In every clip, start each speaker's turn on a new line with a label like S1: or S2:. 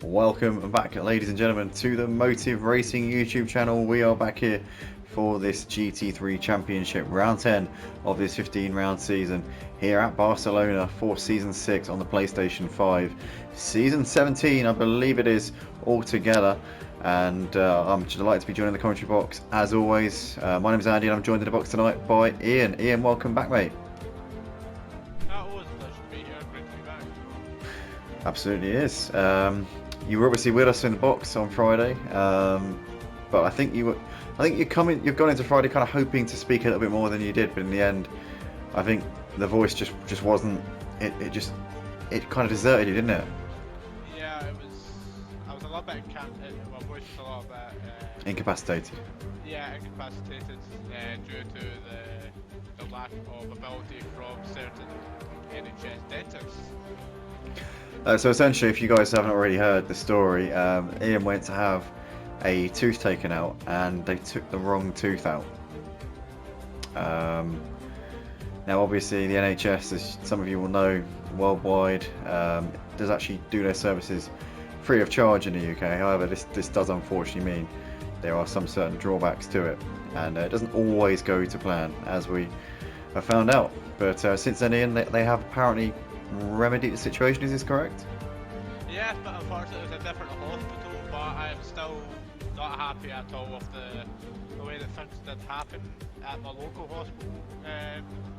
S1: Welcome back, ladies and gentlemen, to the Motive Racing YouTube channel. We are back here for this GT3 Championship, round 10 of this 15-round season here at Barcelona for Season 6 on the PlayStation 5. Season 17, I believe it is, altogether. And I'm delighted to be joining the commentary box, as always. My name is Andy and I'm joined in the box tonight by Ian. Ian, welcome back, mate.
S2: Always a pleasure to be here. Great to be back.
S1: Absolutely is. You were obviously with us in the box on Friday, but I think you've gone into Friday kind of hoping to speak a little bit more than you did, but in the end, I think the voice just wasn't. It kind of deserted you, didn't it?
S2: Yeah, I was a little bit my voice was a little bit
S1: Incapacitated.
S2: Yeah, incapacitated due to the lack of ability from certain NHS dentists.
S1: So essentially, if you guys haven't already heard the story, Ian went to have a tooth taken out and they took the wrong tooth out. Now obviously the NHS, as some of you will know, worldwide, does actually do their services free of charge in the UK. However, this does unfortunately mean there are some certain drawbacks to it, and it doesn't always go to plan, as we have found out. But since then, Ian, they have apparently remedied the situation. Is this correct?
S2: Yes, but unfortunately it was a different hospital, but I'm still not happy at all with the way that things did happen at my local hospital.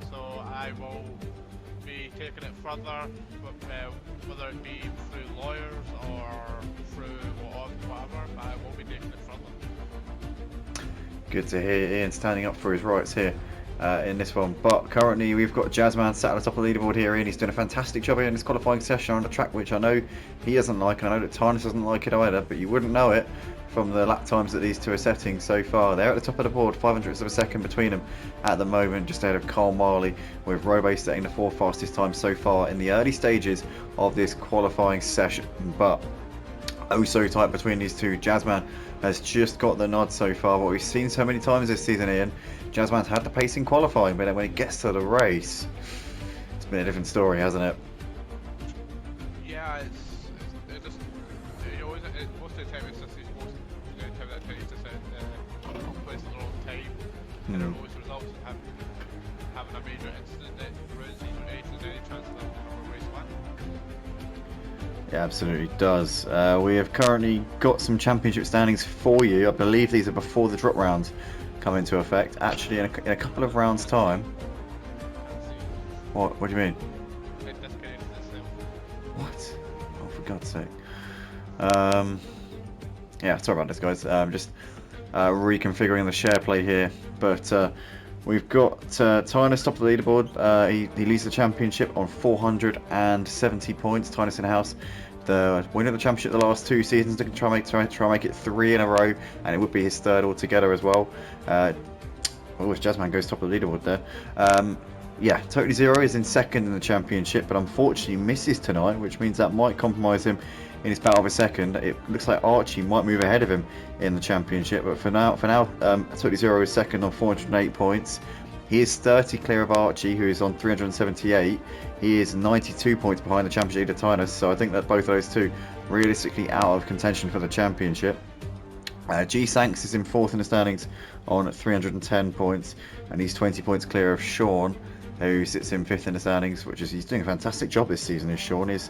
S2: So I will be taking it further, whether it be through lawyers or through whatever, but I will be taking it further.
S1: Good to hear Ian standing up for his rights here in this one. But currently we've got Jazzman sat at the top of the leaderboard here, and he's doing a fantastic job here in this qualifying session on the track, which I know he doesn't like, and I know that Tyre doesn't like it either, but you wouldn't know it from the lap times that these two are setting so far. They're at the top of the board, 500ths of a second between them at the moment, just ahead of Carl Marley, with Robe setting the 4th fastest time so far in the early stages of this qualifying session. But oh so tight between these two. Jazzman has just got the nod so far. What we've seen so many times this season, Ian, Jazzman's had the pace in qualifying, but when it gets to the race, it's been a different story, hasn't it?
S2: Yeah, it just most of the time it's just these most time that tends to set wrong place at the wrong time, and it always results in having a major incident that ruins any chance of a race one.
S1: Yeah, absolutely does. We have currently got some championship standings for you. I believe these are before the drop rounds come into effect. Actually, in a couple of rounds' time. What do you mean? What? Oh, for God's sake. Yeah, sorry about this, guys. Just reconfiguring the share play here. But we've got Tynus top of the leaderboard. He leads the championship on 470 points. Tynus in house, the winner of the championship the last 2 seasons, looking to try and make it 3 in a row, and it would be his 3rd altogether as well. Jazzman goes top of the leaderboard there. Yeah, Totally Zero is in 2nd in the championship, but unfortunately misses tonight, which means that might compromise him in his battle for 2nd. It looks like Archie might move ahead of him in the championship, but for now, Totally Zero is 2nd on 408 points. He is 30 clear of Archie, who is on 378. He is 92 points behind the championship leader Tynus, so I think that both of those two realistically out of contention for the championship. G Sanks is in 4th in the standings on 310 points, and he's 20 points clear of Sean, who sits in 5th in the standings, he's doing a fantastic job this season. Is Sean. His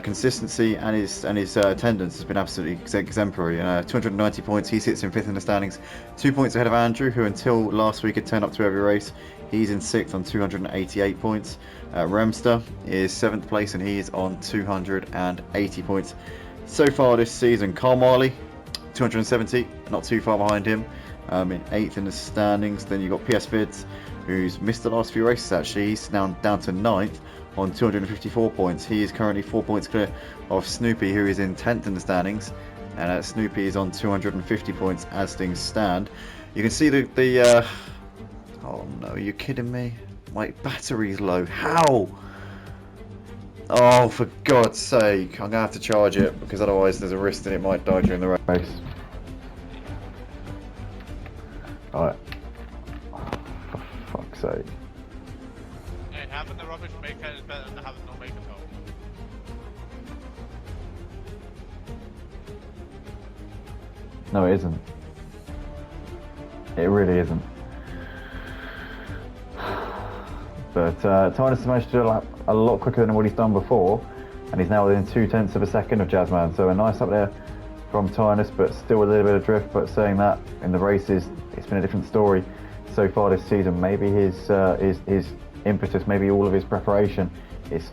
S1: consistency and his attendance has been absolutely exemplary. 290 points, he sits in 5th in the standings, 2 points ahead of Andrew, who until last week had turned up to every race. He's in 6th on 288 points. Remster is 7th place, and he is on 280 points so far this season. Carl Marley, 270, not too far behind him, in 8th in the standings. Then you've got PS Vids, who's missed the last few races actually. He's now down to 9th on 254 points. He is currently 4 points clear of Snoopy, who is in 10th in the standings, and Snoopy is on 250 points as things stand. You can see the oh no, are you kidding me? My battery's low. How? Oh, for God's sake, I'm gonna have to charge it, because otherwise there's a risk that it might die during the race. Alright. For fuck's sake.
S2: And having the rubbish maker is better than having no make at all.
S1: No, it isn't. It really isn't. But Tyre managed to do a lot quicker than what he's done before, and he's now within 0.2 of a second of Jazzman. So a nice up there from Tyre, but still a little bit of drift. But saying that, in the races, it's been a different story so far this season. Maybe his impetus, maybe all of his preparation is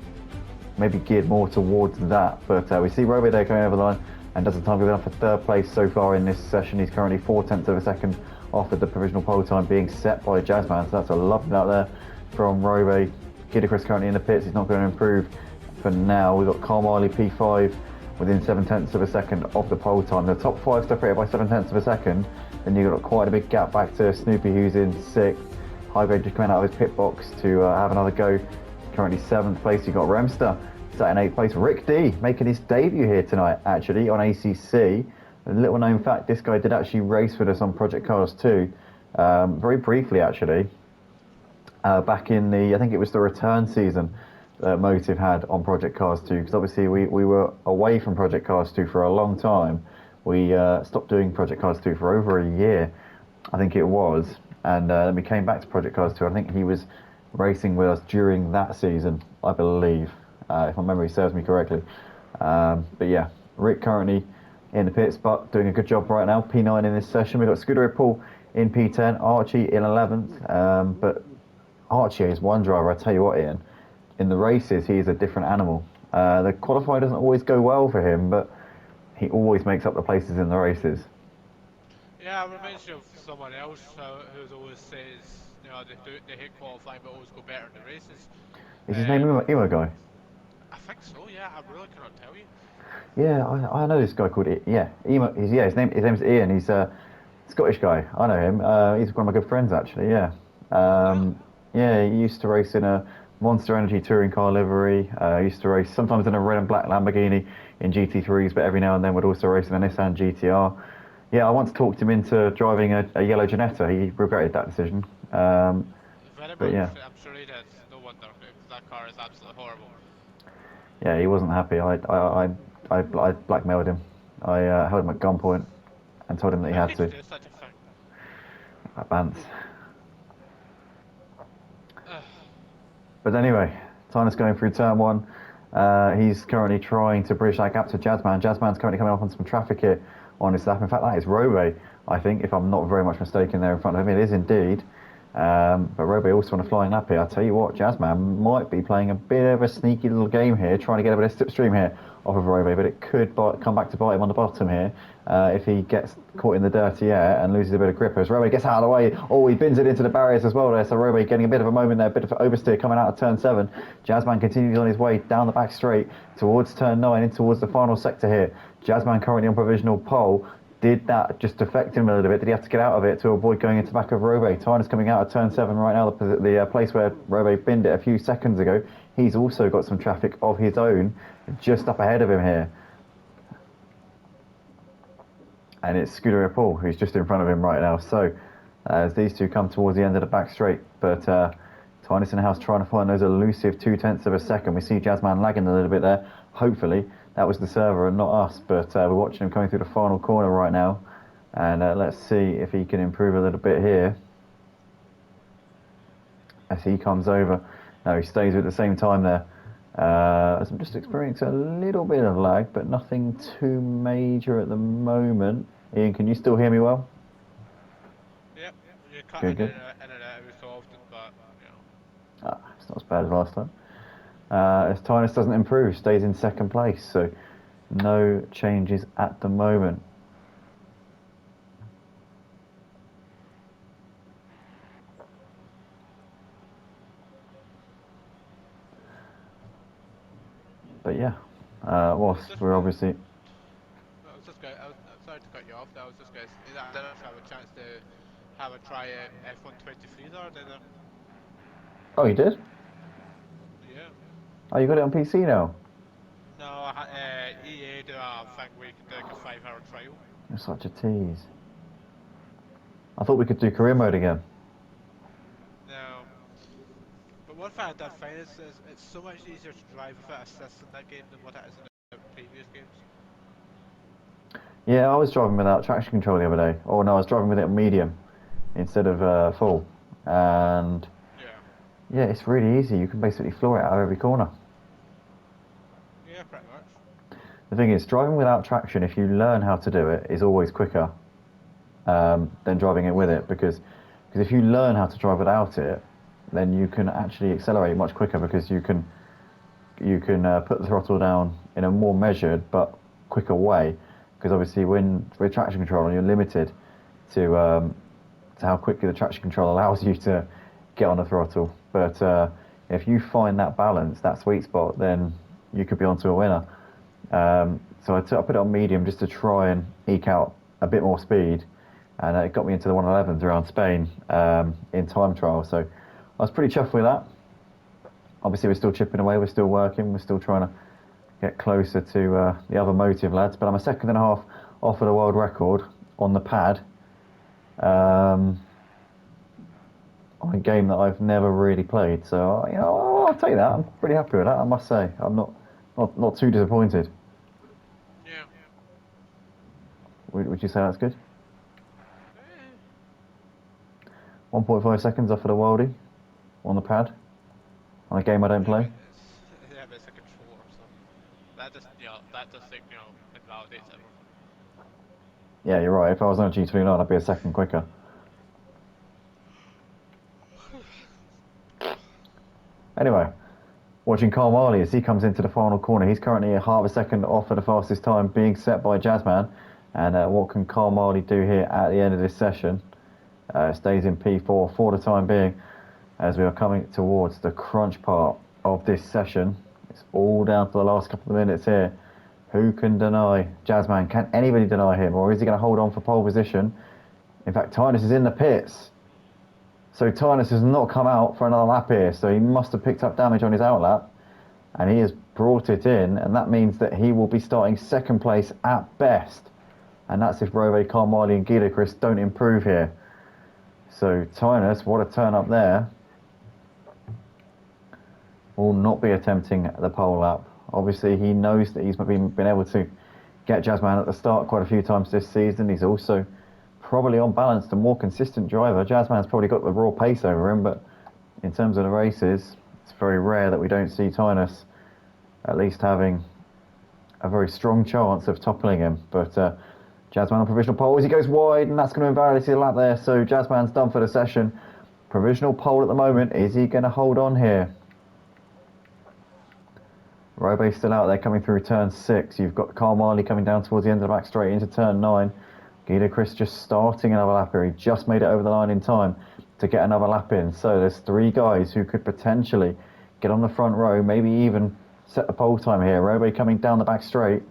S1: maybe geared more towards that. But we see Robe there going over the line and doesn't time good enough for third place so far in this session. He's currently 0.4 of a second off of the provisional pole time being set by Jazzman. So that's a lovely out there from Robe. GT3 currently in the pits. He's not going to improve for now. We've got Carmiley P5 within 0.7 of a second off the pole time. The top 5 separated by 0.7 of a second. Then you've got quite a big gap back to Snoopy, who's in 6th. Highgrade just coming out of his pit box to have another go. Currently 7th place. You've got Remster sat in 8th place. Rick D making his debut here tonight, actually, on ACC. A little known fact, this guy did actually race with us on Project Cars 2, very briefly, actually. Back in the, I think it was the return season that Motive had on Project Cars 2, because obviously we were away from Project Cars 2 for a long time. We stopped doing Project Cars 2 for over a year, I think it was, and then we came back to Project Cars 2. I think he was racing with us during that season, I believe, if my memory serves me correctly. But yeah, Rick currently in the pits, but doing a good job right now. P9 in this session. We've got Scooter Paul in P10, Archie in 11th, but Archie is one driver, I tell you what, Ian. In the races, he is a different animal. The qualifying doesn't always go well for him, but he always makes up the places in the races.
S2: Yeah, it reminds me of someone else who always says, you know, they hate qualifying but always go better in the races.
S1: Is his name Emo Guy?
S2: I think so, yeah, I really cannot tell you.
S1: Yeah, I know this guy called Emo. His name's Ian. He's a Scottish guy. I know him. He's one of my good friends, actually. Yeah.
S2: Really?
S1: Yeah, he used to race in a Monster Energy touring car livery. He used to race sometimes in a red and black Lamborghini in GT3s, but every now and then would also race in a Nissan GTR. Yeah, I once talked him into driving a yellow Ginetta. He regretted that decision.
S2: Very
S1: But
S2: much,
S1: yeah,
S2: I'm sure he did. No wonder, because that car is absolutely horrible.
S1: yeah, he wasn't happy. I blackmailed him. I held him at gunpoint and told him that he
S2: How
S1: had
S2: could you
S1: to.
S2: do such a thing?
S1: Bants. But anyway, Tyner's going through turn 1. He's currently trying to bridge that gap to Jazzman. Jazzman's currently coming off on some traffic here on his lap. In fact, that is Robe, I think, if I'm not very much mistaken there in front of him. It is indeed. But Robe also on a flying lap here. I'll tell you what, Jazzman might be playing a bit of a sneaky little game here, trying to get a bit of slipstream here off of Robe, but it could come back to bite him on the bottom here if he gets caught in the dirty air and loses a bit of grip. As Robe gets out of the way, oh, he bins it into the barriers as well there, so Robe getting a bit of a moment there, a bit of oversteer coming out of turn 7. Jazzman continues on his way down the back straight towards turn 9, in towards the final sector here. Jazzman currently on provisional pole. Did that just affect him a little bit? Did he have to get out of it to avoid going into the back of Robe? Tyner's coming out of turn 7 right now, the place where Robe binned it a few seconds ago. He's also got some traffic of his own just up ahead of him here. And it's Scooter Paul who's just in front of him right now. So as these two come towards the end of the back straight, but Tyner's in the house trying to find those elusive 0.2 of a second. We see Jazzman lagging a little bit there. Hopefully that was the server and not us, but we're watching him coming through the final corner right now, and let's see if he can improve a little bit here as he comes over. No, he stays at the same time there. As I'm just experiencing a little bit of lag, but nothing too major at the moment. Ian, can you still hear me well?
S2: Yep, you're cutting
S1: Good.
S2: in and out every so often, but, you know.
S1: It's not as bad as last time. As Tynus doesn't improve, stays in second place, so no changes at the moment. But yeah, whilst we're obviously...
S2: I'm sorry to cut you off. I was just going to say that I didn't have a chance to have a try at F123 there, did I?
S1: Oh, you did?
S2: Yeah.
S1: Oh, you got it on PC now?
S2: No, EA do a thing where you can do like a 5-hour trial.
S1: You're such a tease. I thought we could do career mode again.
S2: No. But one thing I did find is it's so much easier to drive without assists in that game than what it is in the previous games.
S1: Yeah, I was driving without traction control the other day. Or no, I was driving with it on medium instead of full. And
S2: Yeah.
S1: yeah, it's really easy. You can basically floor it out of every corner.
S2: Yeah, pretty much.
S1: The thing is, driving without traction, if you learn how to do it, is always quicker than driving it with it because if you learn how to drive without it, then you can actually accelerate much quicker because you can put the throttle down in a more measured but quicker way. Because obviously, when with traction control, you're limited to how quickly the traction control allows you to get on the throttle. But if you find that balance, that sweet spot, then you could be onto a winner. So I put it on medium just to try and eke out a bit more speed, and it got me into the 111s around Spain in time trial. So I was pretty chuffed with that. Obviously, we're still chipping away, we're still working, we're still trying to get closer to the other motive lads. But I'm a second and a half off of the world record on the pad um, on a game that I've never really played. So I'll take that. I'm pretty happy with that. I must say, I'm not too disappointed.
S2: Yeah.
S1: Would you say that's good?
S2: Eh,
S1: 1.5 seconds off of the worldie on the pad on a game I don't
S2: yeah,
S1: play.
S2: but it's a controller, so that just that just like invalidates everything.
S1: Yeah, you're right. If I was on a G29, I'd be a second quicker. Anyway, watching Carl Marley as he comes into the final corner. He's currently a half a second off of the fastest time, being set by Jazzman. And what can Carl Marley do here at the end of this session? Stays in P4 for the time being, as we are coming towards the crunch part of this session. It's all down to the last couple of minutes here. Who can deny Jazzman? Can anybody deny him, or is he going to hold on for pole position? In fact, Tynus is in the pits. So Tynus has not come out for another lap here, so he must have picked up damage on his outlap, and he has brought it in, and that means that he will be starting second place at best. And that's if Robe, Carmali and Guido Chris don't improve here. So Tynus, what a turn up there, will not be attempting the pole lap. Obviously, he knows that he's been able to get Jazzman at the start quite a few times this season. He's also probably on balance the more consistent driver. Jazzman's probably got the raw pace over him, but in terms of the races, it's very rare that we don't see Tynus at least having a very strong chance of toppling him. But Jazzman on provisional pole as he goes wide, and that's going to invalidate the lap there. So Jazzman's done for the session. Provisional pole at the moment. Is he going to hold on here? Robe's still out there coming through turn 6. You've got Carl Marley coming down towards the end of the back straight into turn 9. Guido Chris just starting another lap here. He just made it over the line in time to get another lap in. So there's 3 guys who could potentially get on the front row, maybe even set the pole time here. Robe coming down the back straight.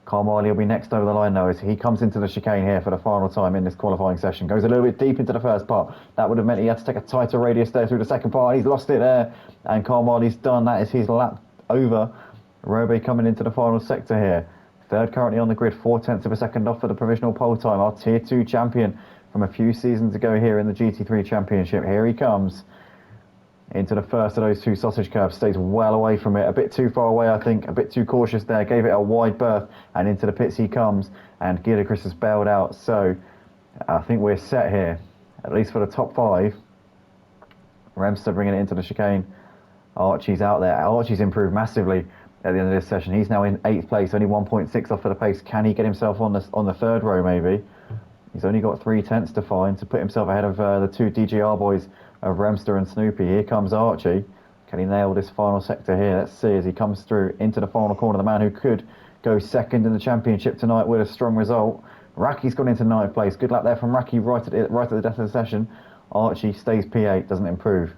S1: Carl Marley will be next over the line now as he comes into the chicane here for the final time in this qualifying session. Goes a little bit deep into the first part. That would have meant he had to take a tighter radius there through the second part. He's lost it there. And Carl Marley's done. That is his lap over. Robe coming into the final sector here. Third currently on the grid, 4/10 of a second off for the provisional pole time. Our Tier 2 champion from a few seasons ago here in the GT3 Championship. Here he comes into the first of those 2 sausage curbs. Stays well away from it. A bit too far away, I think. A bit too cautious there. Gave it a wide berth. And into the pits he comes. And Guido Chris has bailed out. So I think we're set here. At least for the top 5. Remster bringing it into the chicane. Archie's out there. Archie's improved massively at the end of this session. He's now in 8th place, only 1.6 off for the pace. Can he get himself on the third row, maybe? He's only got 3/10 to find to put himself ahead of the 2 DGR boys of Remster and Snoopy. Here comes Archie. Can he nail this final sector here? Let's see as he comes through into the final corner. The man who could go second in the championship tonight with a strong result. Raki's gone into 9th place. Good luck there from Raki right at the death of the session. Archie stays P8, doesn't improve.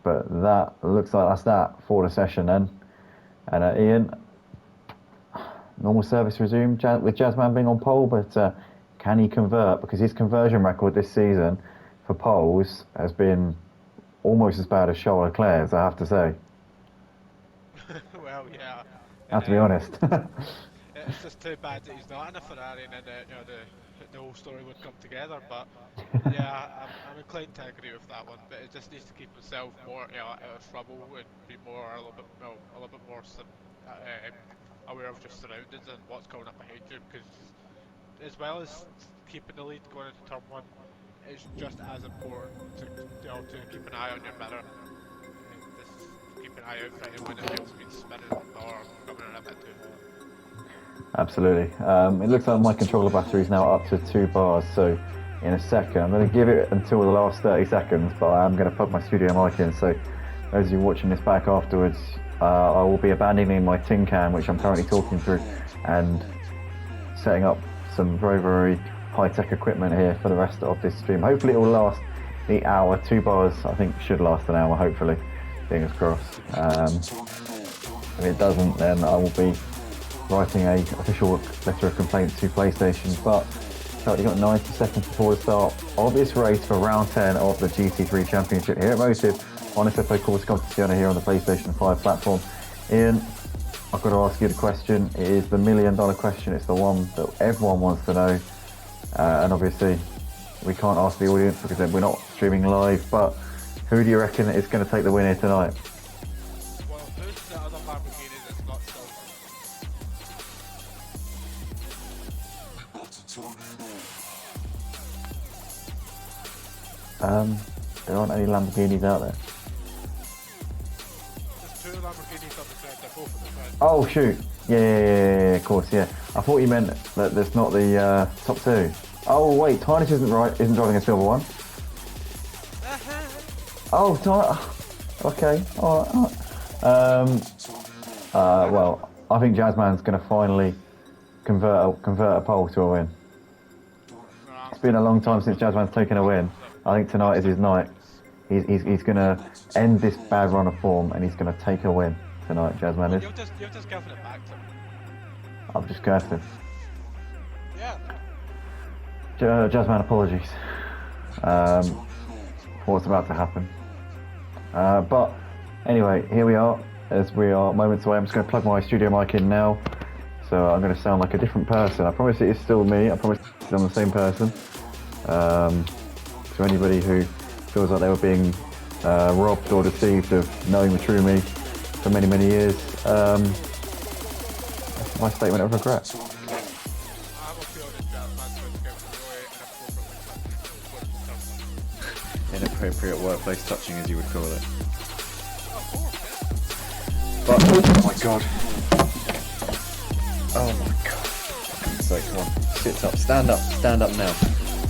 S1: But that looks like that's that for the session then. And Iain, normal service resumed with Jazzman being on pole, but can he convert? Because his conversion record this season for poles has been almost as bad as Charles Leclerc's, I have to say.
S2: Well, yeah.
S1: I have to be honest.
S2: It's just too bad that he's not in a Ferrari, and then the whole story would come together. But yeah, I'm inclined to agree with that one. But it just needs to keep himself more out of trouble and be more a little bit more aware of your surroundings and what's going up behind you, because as well as keeping the lead going into turn one, it's just as important to, to keep an eye on your mirror and just keep an eye out for anyone that might have been spinning or coming in a bit too hot.
S1: Absolutely. It looks like my controller battery is now up to 2 bars, so in a second, I'm going to give it until the last 30 seconds, but I am going to plug my studio mic in, so those of you watching this back afterwards, I will be abandoning my tin can, which I'm currently talking through, and setting up some very, very high-tech equipment here for the rest of this stream. Hopefully it will last the hour. 2 bars, I think, should last an hour, hopefully. Fingers crossed. If it doesn't, then I will be writing a official letter of complaint to PlayStation. But you've got 90 seconds before the start of this race for round 10 of the GT3 Championship here at Motive on Assetto Corsa Competizione here on the PlayStation 5 platform. Iain, I've got to ask you the question. It is the $1 million question. It's the one that everyone wants to know. And obviously, we can't ask the audience because we're not streaming live. But who do you reckon is going to take the win here tonight?
S2: Well, who's the other Lamborghini that's not silver?
S1: There aren't any Lamborghinis out there.
S2: There's 2 Lamborghinis on the track, they're both at the front.
S1: Oh shoot! Yeah, of course, yeah. I thought you meant that there's not the top 2. Oh wait, Tyre isn't driving a silver one. Oh, Tyre. Okay, all right. Well, I think Jazzman's going to finally convert a pole to a win. It's been a long time since Jazzman's taken a win. I think tonight is his night. He's going to end this bad run of form and he's going to take a win tonight, Jazzman is.
S2: You've just given it back to him.
S1: I've just cursed him.
S2: Yeah.
S1: Jazzman, apologies for what's about to happen. But anyway, here we are, as we are moments away. I'm just going to plug my studio mic in now, so I'm going to sound like a different person. I promise it is still me. I promise I'm the same person. To anybody who feels like they were being robbed or deceived of knowing the true me for many, many years, that's my statement of regret. Inappropriate workplace touching, as you would call it. But, oh my god. Oh my god. For fuck's sake, come on. Sit up. Stand up. Stand up now.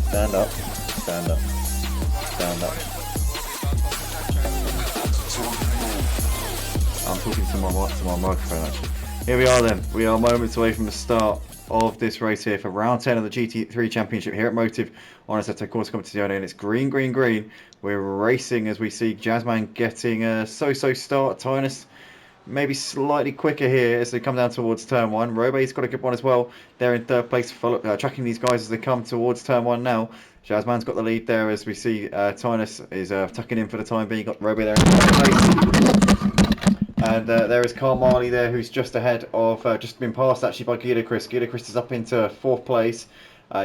S1: Stand up. Stand up. Stand up. I'm talking to my microphone actually. Here we are then. We are moments away from the start of this race here for round 10 of the GT3 Championship here at Motive on Assetto Corsa Competizione, and it's green, green, green. We're racing as we see Jazzman getting a so-so start. Tyre maybe slightly quicker here as they come down towards turn 1. Robe's got a good one as well. They're in 3rd place, tracking these guys as they come towards turn 1 now. Jazzman's got the lead there as we see Tyre is tucking in for the time being. Got Robe there in 3rd place. And there is Carl Marley there, who's just ahead of, just been passed actually by GT3. GT3 is up into 4th place.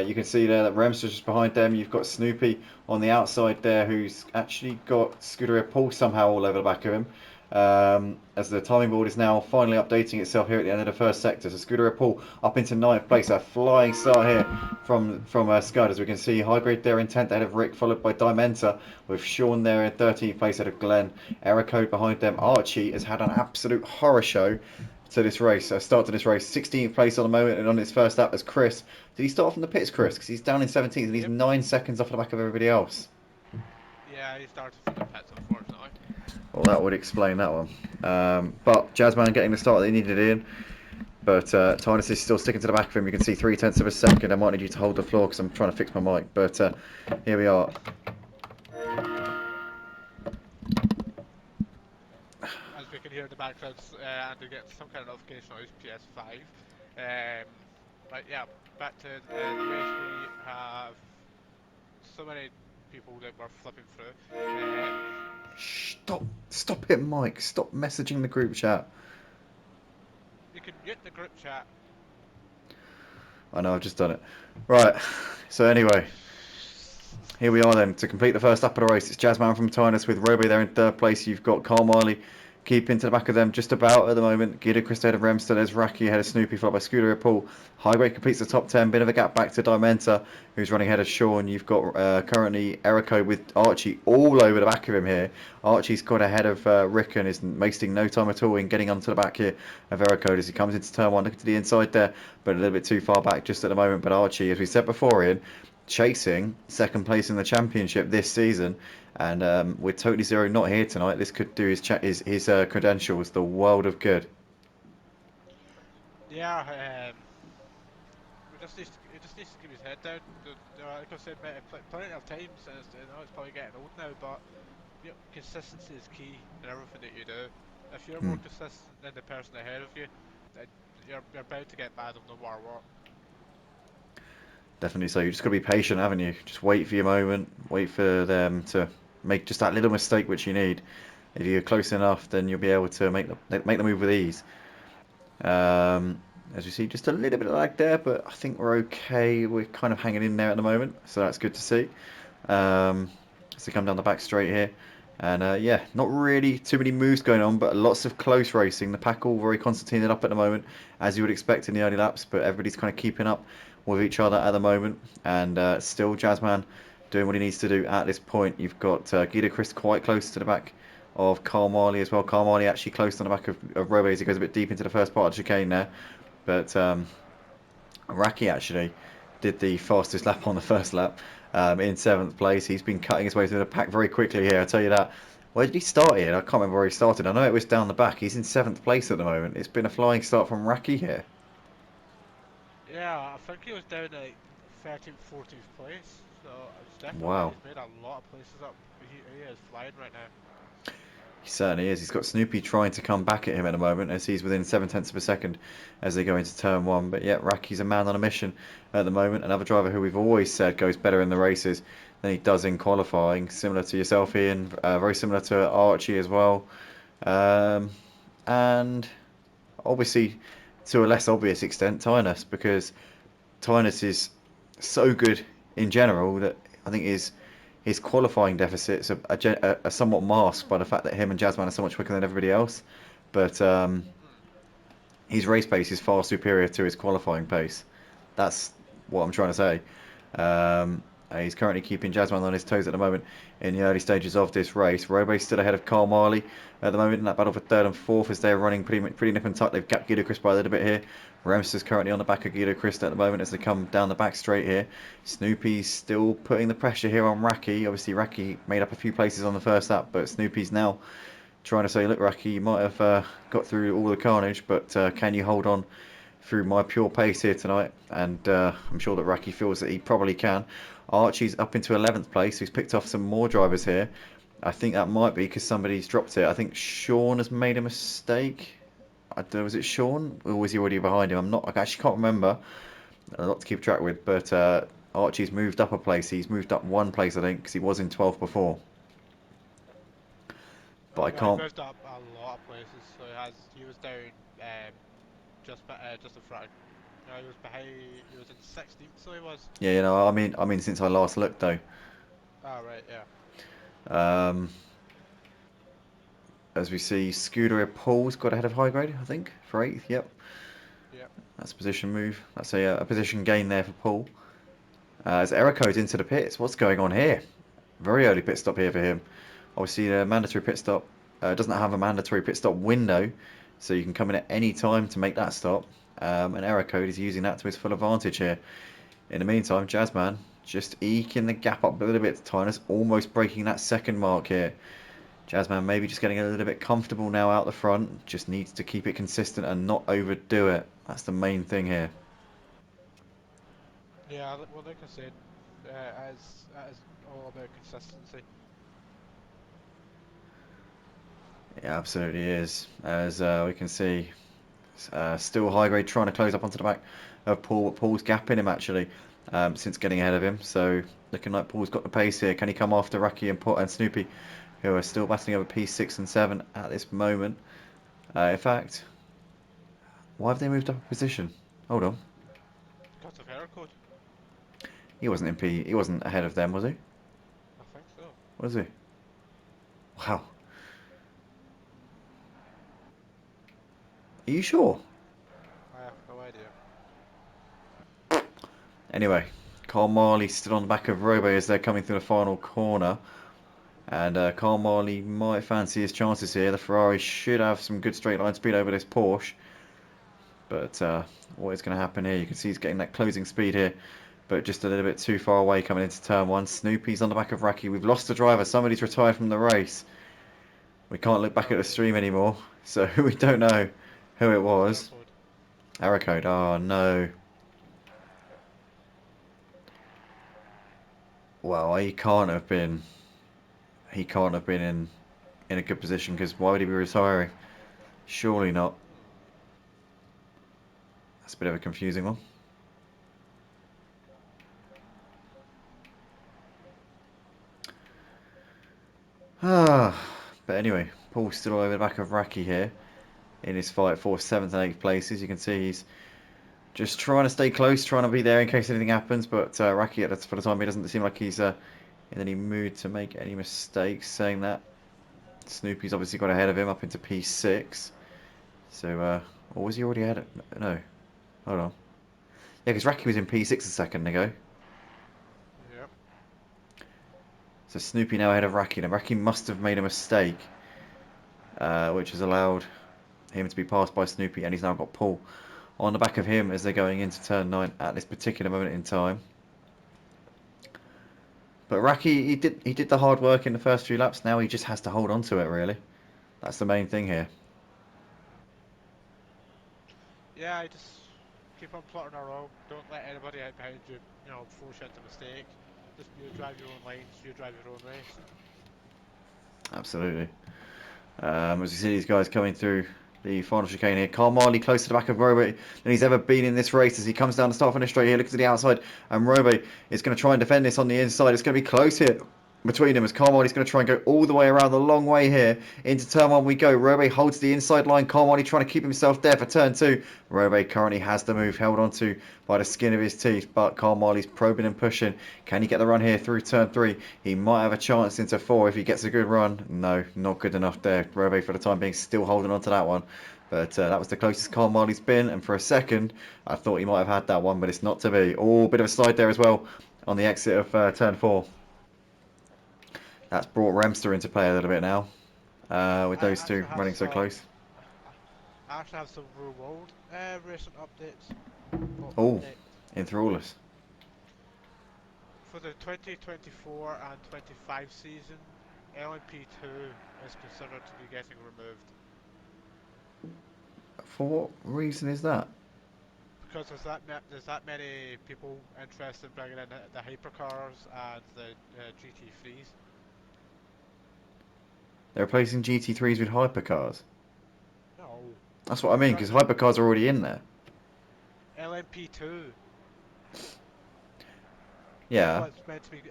S1: You can see there that Remster's just behind them. You've got Snoopy on the outside there, who's actually got Scuderia Paul somehow all over the back of him. As the timing board is now finally updating itself here at the end of the first sector. So Scuderia Paul up into 9th place. A flying start here from Scud, as we can see. High Grade there in 10th ahead of Rick, followed by Dimenta, with Sean there in 13th place ahead of Glenn. Error Code behind them. Archie has had an absolute horror show to this race, start to this race. 16th place on the moment, and on his first lap as Chris. Did he start from the pits, Chris? Because he's down in 17th and he's 9 seconds off the back of everybody else.
S2: Yeah, he started from the pits, unfortunately.
S1: Well, that would explain that one. But Jazzman getting the start that he needed in. But Tynus is still sticking to the back of him. You can see 0.3 of a second. I might need you to hold the floor because I'm trying to fix my mic. But here we are.
S2: As we can hear in the background, and we get some kind of notification on his PS5. But yeah, back to the race. We have so many people that we're flipping through.
S1: Stop it, Mike. Stop messaging the group chat.
S2: You can mute the group chat.
S1: I know, I've just done it. Right, so anyway, here we are then to complete the first lap of the race. It's Jazzman from Tynus with Roby there in 3rd place. You've got Carl Marley keep into the back of them just about at the moment. GT3 ahead of Remster, there's Raki ahead of Snoopy, followed by Scooter Paul. Highway completes the top 10, bit of a gap back to Dimenta, who's running ahead of Sean. You've got currently Erico with Archie all over the back of him here. Archie's got ahead of Rick and is wasting no time at all in getting onto the back here of Erico as he comes into turn 1, looking to the inside there, but a little bit too far back just at the moment. But Archie, as we said before, Ian, chasing second place in the championship this season, and with Totally Zero not here tonight, this could do his credentials the world of good.
S2: Yeah, he just needs to keep his head down. Like I said, plenty of times, and it's probably getting old now, but consistency is key in everything that you do. If you're more consistent than the person ahead of you, then you're bound to get bad no matter what.
S1: Definitely so. You just got to be patient, haven't you? Just wait for your moment, wait for them to make just that little mistake which you need. If you're close enough, then you'll be able to make the move with ease. As you see, just a little bit of lag there, but I think we're okay. We're kind of hanging in there at the moment, so that's good to see. As they come down the back straight here. And yeah, not really too many moves going on, but lots of close racing. The pack all very concertinaed up at the moment, as you would expect in the early laps, but everybody's kind of keeping up with each other at the moment. And still Jazzman doing what he needs to do at this point. You've got Guido Chris quite close to the back of Carl Marley as well. Carl Marley actually close on the back of Robe as he goes a bit deep into the first part of the chicane there. But Raki actually did the fastest lap on the first lap in 7th place. He's been cutting his way through the pack very quickly here, I tell you that. Where did he start here? I can't remember where he started. I know it was down the back. He's in 7th place at the moment. It's been a flying start from Raki here.
S2: Yeah, I think he was down at like 13th, 14th place, so it's definitely
S1: Wow.
S2: he's made a lot of places up. He is flying right now.
S1: He certainly is. He's got Snoopy trying to come back at him at the moment as he's within 7/10 of a second as they go into turn 1. But yeah, Raki's a man on a mission at the moment. Another driver who we've always said goes better in the races than he does in qualifying. Similar to yourself, Ian. Very similar to Archie as well. And obviously, to a less obvious extent, Tynus, because Tynus is so good in general that I think his qualifying deficits are somewhat masked by the fact that him and Jazzman are so much quicker than everybody else. But his race pace is far superior to his qualifying pace. That's what I'm trying to say. He's currently keeping Jazzman on his toes at the moment in the early stages of this race. Robo's still ahead of Carl Marley at the moment in that battle for 3rd and 4th as they're running pretty nip and tuck. They've gapped Guido Chris by a little bit here. Remster's currently on the back of Guido Chris at the moment as they come down the back straight here. Snoopy's still putting the pressure here on Raki. Obviously, Raki made up a few places on the first lap, but Snoopy's now trying to say, look, Raki, you might have got through all the carnage, but can you hold on through my pure pace here tonight? And I'm sure that Raki feels that he probably can. Archie's up into 11th place. He's picked off some more drivers here. I think that might be because somebody's dropped it. I think Sean has made a mistake. I don't know, was it Sean? Or was he already behind him? I actually can't remember. A lot to keep track with. But Archie's moved up a place. He's moved up 1 place, I think, because he was in 12th before. But I
S2: Yeah, he's
S1: can't...
S2: moved up a lot of places. So he was down just in front. He was behind. He was in 16th, so he was.
S1: Yeah, you know, I mean, since I last looked, though.
S2: Ah, right, yeah.
S1: Um, as we see, Scooter Paul's got ahead of High Grade, I think, for 8th. Yep,
S2: Yep.
S1: that's a position move. That's a position gain there for Paul. As Erico's into the pits, what's going on here? Very early pit stop here for him. Obviously, the mandatory pit stop doesn't have a mandatory pit stop window, so you can come in at any time to make that stop. And Erico is using that to his full advantage here. In the meantime, Jazzman just eking the gap up a little bit to Tynus, almost breaking that second mark here. Jazzman maybe just getting a little bit comfortable now out the front. Just needs to keep it consistent and not overdo it. That's the main thing here.
S2: Yeah, well, like I said, as all about consistency.
S1: It absolutely is. As we can see, still High Grade trying to close up onto the back of Paul. But Paul's gapping him actually since getting ahead of him. So looking like Paul's got the pace here. Can he come after Raki and Snoopy, who are still battling over P6 and 7 at this moment? In fact, why have they moved up a position? Hold on.
S2: Because of error code.
S1: He wasn't in P. He wasn't ahead of them, was he?
S2: I think so.
S1: Was he? Wow. Are you sure?
S2: I have no idea.
S1: Anyway, Carl Marley stood on the back of Robe as they're coming through the final corner. And Carl Marley might fancy his chances here. The Ferrari should have some good straight line speed over this Porsche. But what is going to happen here? You can see he's getting that closing speed here. But just a little bit too far away coming into turn 1. Snoopy's on the back of Raki. We've lost the driver. Somebody's retired from the race. We can't look back at the stream anymore. So we don't know who it was. Error code. Oh no. Well, he can't have been. He can't have been in a good position because why would he be retiring? Surely not. That's a bit of a confusing one. But anyway, Paul's still over the back of Raki here in his fight for 7th and 8th places. You can see he's just trying to stay close, trying to be there in case anything happens. But Raki, for the time, he doesn't seem like he's in any mood to make any mistakes. Saying that, Snoopy's obviously got ahead of him up into P6. So, or was he already ahead? No, hold on. Yeah, because Raki was in P6 a second ago.
S2: Yep.
S1: So Snoopy now ahead of Raki. Now Raki must have made a mistake, which has allowed him to be passed by Snoopy, and he's now got Paul on the back of him as they're going into turn 9 at this particular moment in time. But Raki, he did the hard work in the first few laps. Now he just has to hold on to it, really. That's the main thing here.
S2: Yeah, I just keep on plotting around. Don't let anybody out behind you, force you into mistake. Just you drive your own lanes, you drive your own race.
S1: Absolutely. As you see these guys coming through the final chicane here. Carl Marley close to the back of Robe than he's ever been in this race as he comes down the start finish straight here. Looks to the outside, and Robe is going to try and defend this on the inside. It's going to be close here between them as Carl Marley's going to try and go all the way around the long way here. Into turn 1 we go. Robe holds the inside line. Carl Marley trying to keep himself there for turn 2. Robe currently has the move held onto by the skin of his teeth, but Carl Marley's probing and pushing. Can he get the run here through turn 3? He might have a chance into 4 if he gets a good run. No, not good enough there. Robe for the time being still holding on to that one. But that was the closest Carl Marley's been, and for a second I thought he might have had that one, but it's not to be. Oh, bit of a slide there as well on the exit of turn 4. That's brought Remster into play a little bit now, with those two running so close.
S2: I actually have some real world recent updates.
S1: Oh, enthrall us.
S2: For the 2024 and 25 season, LMP2 is considered to be getting removed.
S1: For what reason is that?
S2: Because there's that many people interested in bringing in the hypercars and the GT3s.
S1: They're replacing GT3s with hypercars.
S2: No.
S1: That's what I mean, because hypercars are already in there.
S2: LMP2.
S1: Yeah.
S2: What's meant to be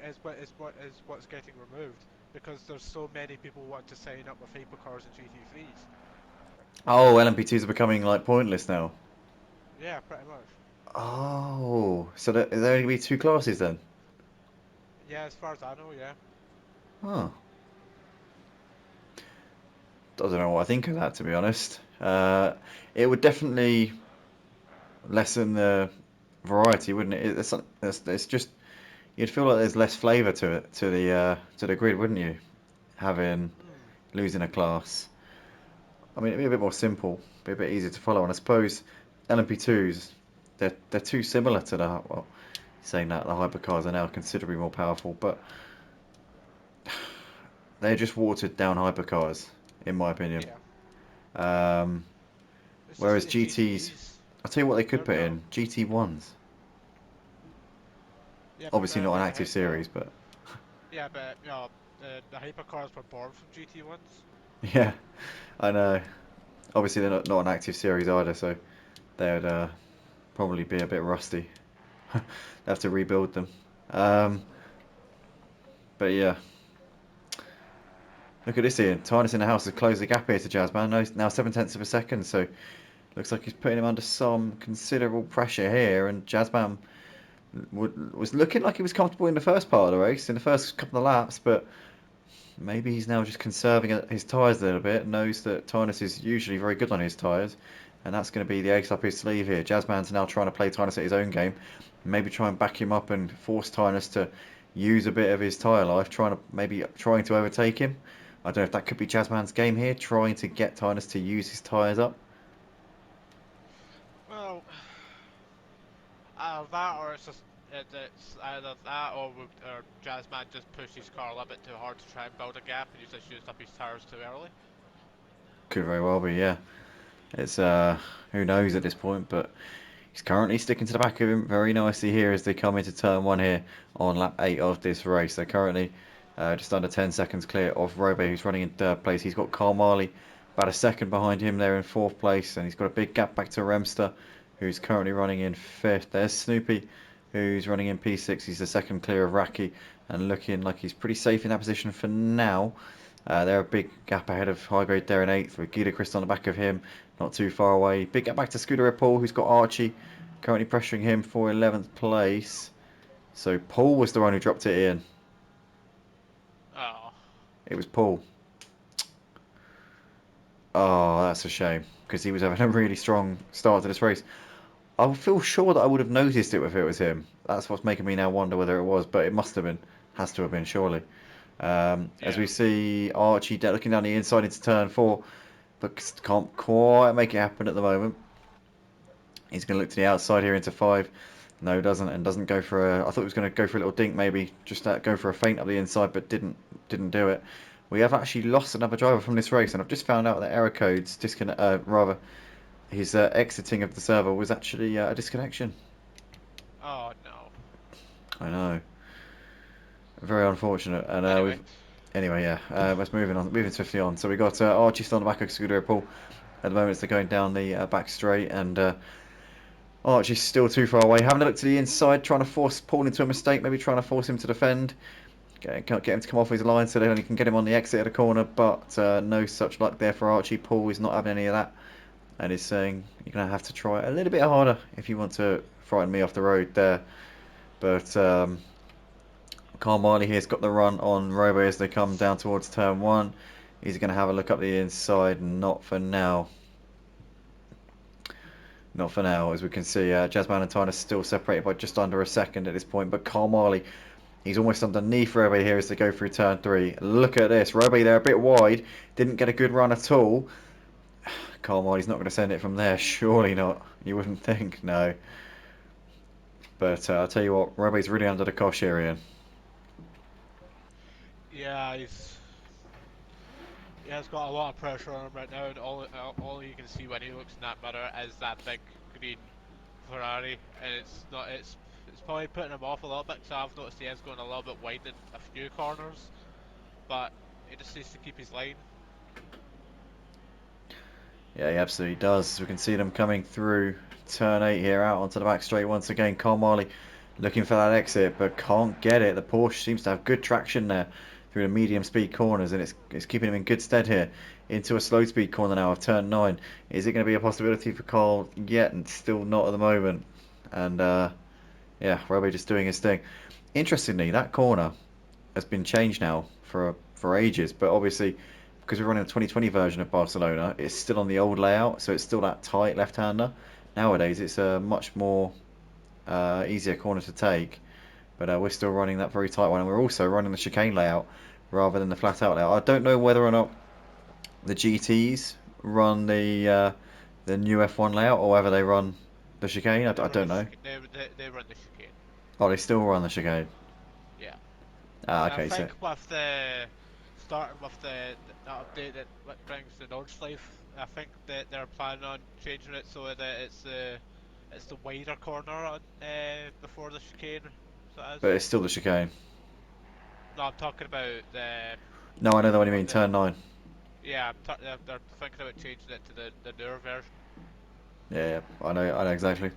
S2: what's getting removed because there's so many people want to sign up with hypercars and GT3s.
S1: Oh, LMP2s are becoming like pointless now.
S2: Yeah, pretty much.
S1: Oh, so there only going to be 2 classes then?
S2: Yeah, as far as I know, yeah.
S1: Oh. I don't know what I think of that, to be honest. It would definitely lessen the variety, wouldn't it? It's just you'd feel like there's less flavour to it, to the grid, wouldn't you? Losing a class. I mean, it'd be a bit more simple, be a bit easier to follow, and I suppose LMP2s they're too similar to the, well, saying that the hypercars are now considerably more powerful, but they're just watered down hypercars, in my opinion.
S2: Yeah.
S1: Whereas GTs, I'll tell you what they could put in, GT1s.
S2: Yeah,
S1: Obviously not an active series, but
S2: yeah, but the hypercars were born from GT1s.
S1: yeah, I know. Obviously they're not an active series either, so they would probably be a bit rusty. They have to rebuild them. But yeah. Look at this here. Tynus in the house has closed the gap here to Jazzman. Now 7/10 of a second, so looks like he's putting him under some considerable pressure here. And Jazzman was looking like he was comfortable in the first part of the race, in the first couple of laps, but maybe he's now just conserving his tyres a little bit. Knows that Tynus is usually very good on his tyres, And that's going to be the ace up his sleeve here. Jazzman's now trying to play Tynus at his own game. Maybe try and back him up and force Tynus to use a bit of his tyre life, trying to overtake him. I don't know if that could be Jazzman's game here, trying to get Tynus to use his tyres up.
S2: Well, either that or it's either that or Jazzman just pushed his car a little bit too hard to try and build a gap and he's just used up his tyres too early.
S1: Could very well be, yeah. It's who knows at this point, but he's currently sticking to the back of him very nicely here as they come into turn 1 here on lap 8 of this race. They're currently just under 10 seconds clear of Robe, who's running in 3rd place. He's got Carl Marley about a second behind him there in 4th place, and he's got a big gap back to Remster, who's currently running in 5th. There's Snoopy, who's running in P6. He's the second clear of Raki and looking like he's pretty safe in that position for now. They're a big gap ahead of High Grade there in 8th with Guido Christ on the back of him, not too far away. Big gap back to Scooter Red Paul, who's got Archie currently pressuring him for 11th place. So Paul was the one who dropped it in.
S2: Oh.
S1: It was Paul. Oh, that's a shame, because he was having a really strong start to this race. I feel sure that I would have noticed it if it was him. That's what's making me now wonder whether it was, but it must have been. Has to have been, surely. As we see Archie looking down the inside into turn 4, but can't quite make it happen at the moment. He's going to look to the outside here into 5. No, doesn't, and doesn't go for a... I thought he was going to go for a little dink, maybe just go for a feint up the inside, but didn't do it. We have actually lost another driver from this race, and I've just found out that error codes his exiting of the server was actually a disconnection.
S2: Oh no.
S1: I know. Very unfortunate. And anyway, yeah. Let's moving swiftly on. So we got Archie still on the back of Scudero Paul. At the moment, they're going down the back straight, and Archie's still too far away. Having a look to the inside, trying to force Paul into a mistake, maybe trying to force him to defend. Can't get him to come off his line so they only can get him on the exit of the corner, but no such luck there for Archie. Paul is not having any of that, and is saying you're going to have to try a little bit harder if you want to frighten me off the road there. But Carl Marley here's got the run on Robo as they come down towards turn 1. He's going to have a look up the inside. Not for now. Not for now, as we can see. Jazzman and Tyne are still separated by just under a second at this point, but Carl Marley, he's almost underneath Robe here as they go through turn 3. Look at this. Robe there a bit wide. Didn't get a good run at all. Carl Marley's not going to send it from there. Surely not. You wouldn't think. No. But I'll tell you what. Robe's really under the cosh here, Iain.
S2: Yeah, he has got a lot of pressure on him right now, and all you can see when he looks in that mirror is that big green Ferrari, and it's probably putting him off a little bit, because I've noticed he is going a little bit wide in a few corners, but he just needs to keep his line.
S1: Yeah, he absolutely does. We can see them coming through turn 8 here, out onto the back straight once again. Carl Marley looking for that exit, but can't get it. The Porsche seems to have good traction there through the medium speed corners, and it's keeping him in good stead here into a slow speed corner now of turn 9. Is it going to be a possibility for Carl yet? And still not at the moment. And yeah, Robbie just doing his thing. Interestingly, that corner has been changed now for ages, but obviously because we're running a 2020 version of Barcelona, it's still on the old layout, so it's still that tight left-hander. Nowadays, it's a much more easier corner to take, but we're still running that very tight one, and we're also running the chicane layout rather than the flat-out layout. I don't know whether or not the GTs run the new F1 layout, or whether they run the chicane. I don't know.
S2: They run the chicane.
S1: Oh, they still run the chicane.
S2: Yeah.
S1: Ah, okay.
S2: I think with starting with the update that brings the Nord's life, I think that they're planning on changing it so that it's the wider corner on, before the chicane. So
S1: but it's still the chicane.
S2: No, I'm talking about the.
S1: No, I know what you mean. Turn 9.
S2: Yeah, they're thinking about changing it to the newer version.
S1: Yeah, I know exactly.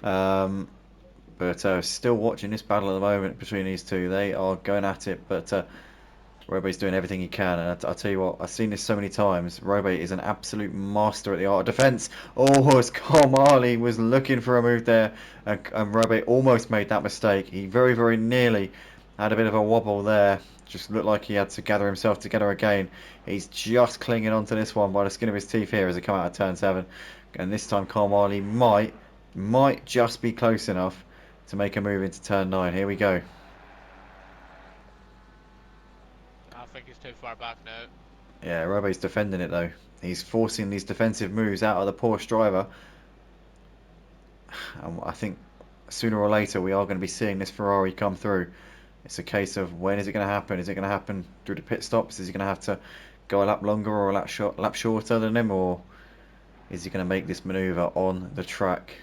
S1: But still watching this battle at the moment between these two. They are going at it, but Robe's doing everything he can. And I'll tell you what, I've seen this so many times. Robe is an absolute master at the art of defence. Oh, as Carl Marley was looking for a move there, and Robe almost made that mistake. He very, very nearly had a bit of a wobble there. Just looked like he had to gather himself together again. He's just clinging onto this one by the skin of his teeth here as they come out of turn 7. And this time Carmali might just be close enough to make a move into turn 9. Here we go.
S2: I think he's too far back now.
S1: Yeah, Robe's defending it though. He's forcing these defensive moves out of the Porsche driver. And I think sooner or later we are going to be seeing this Ferrari come through. It's a case of when is it going to happen? Is it going to happen through the pit stops? Is he going to have to go a lap longer or a lap shorter than him? Or is he going to make this manoeuvre on the track?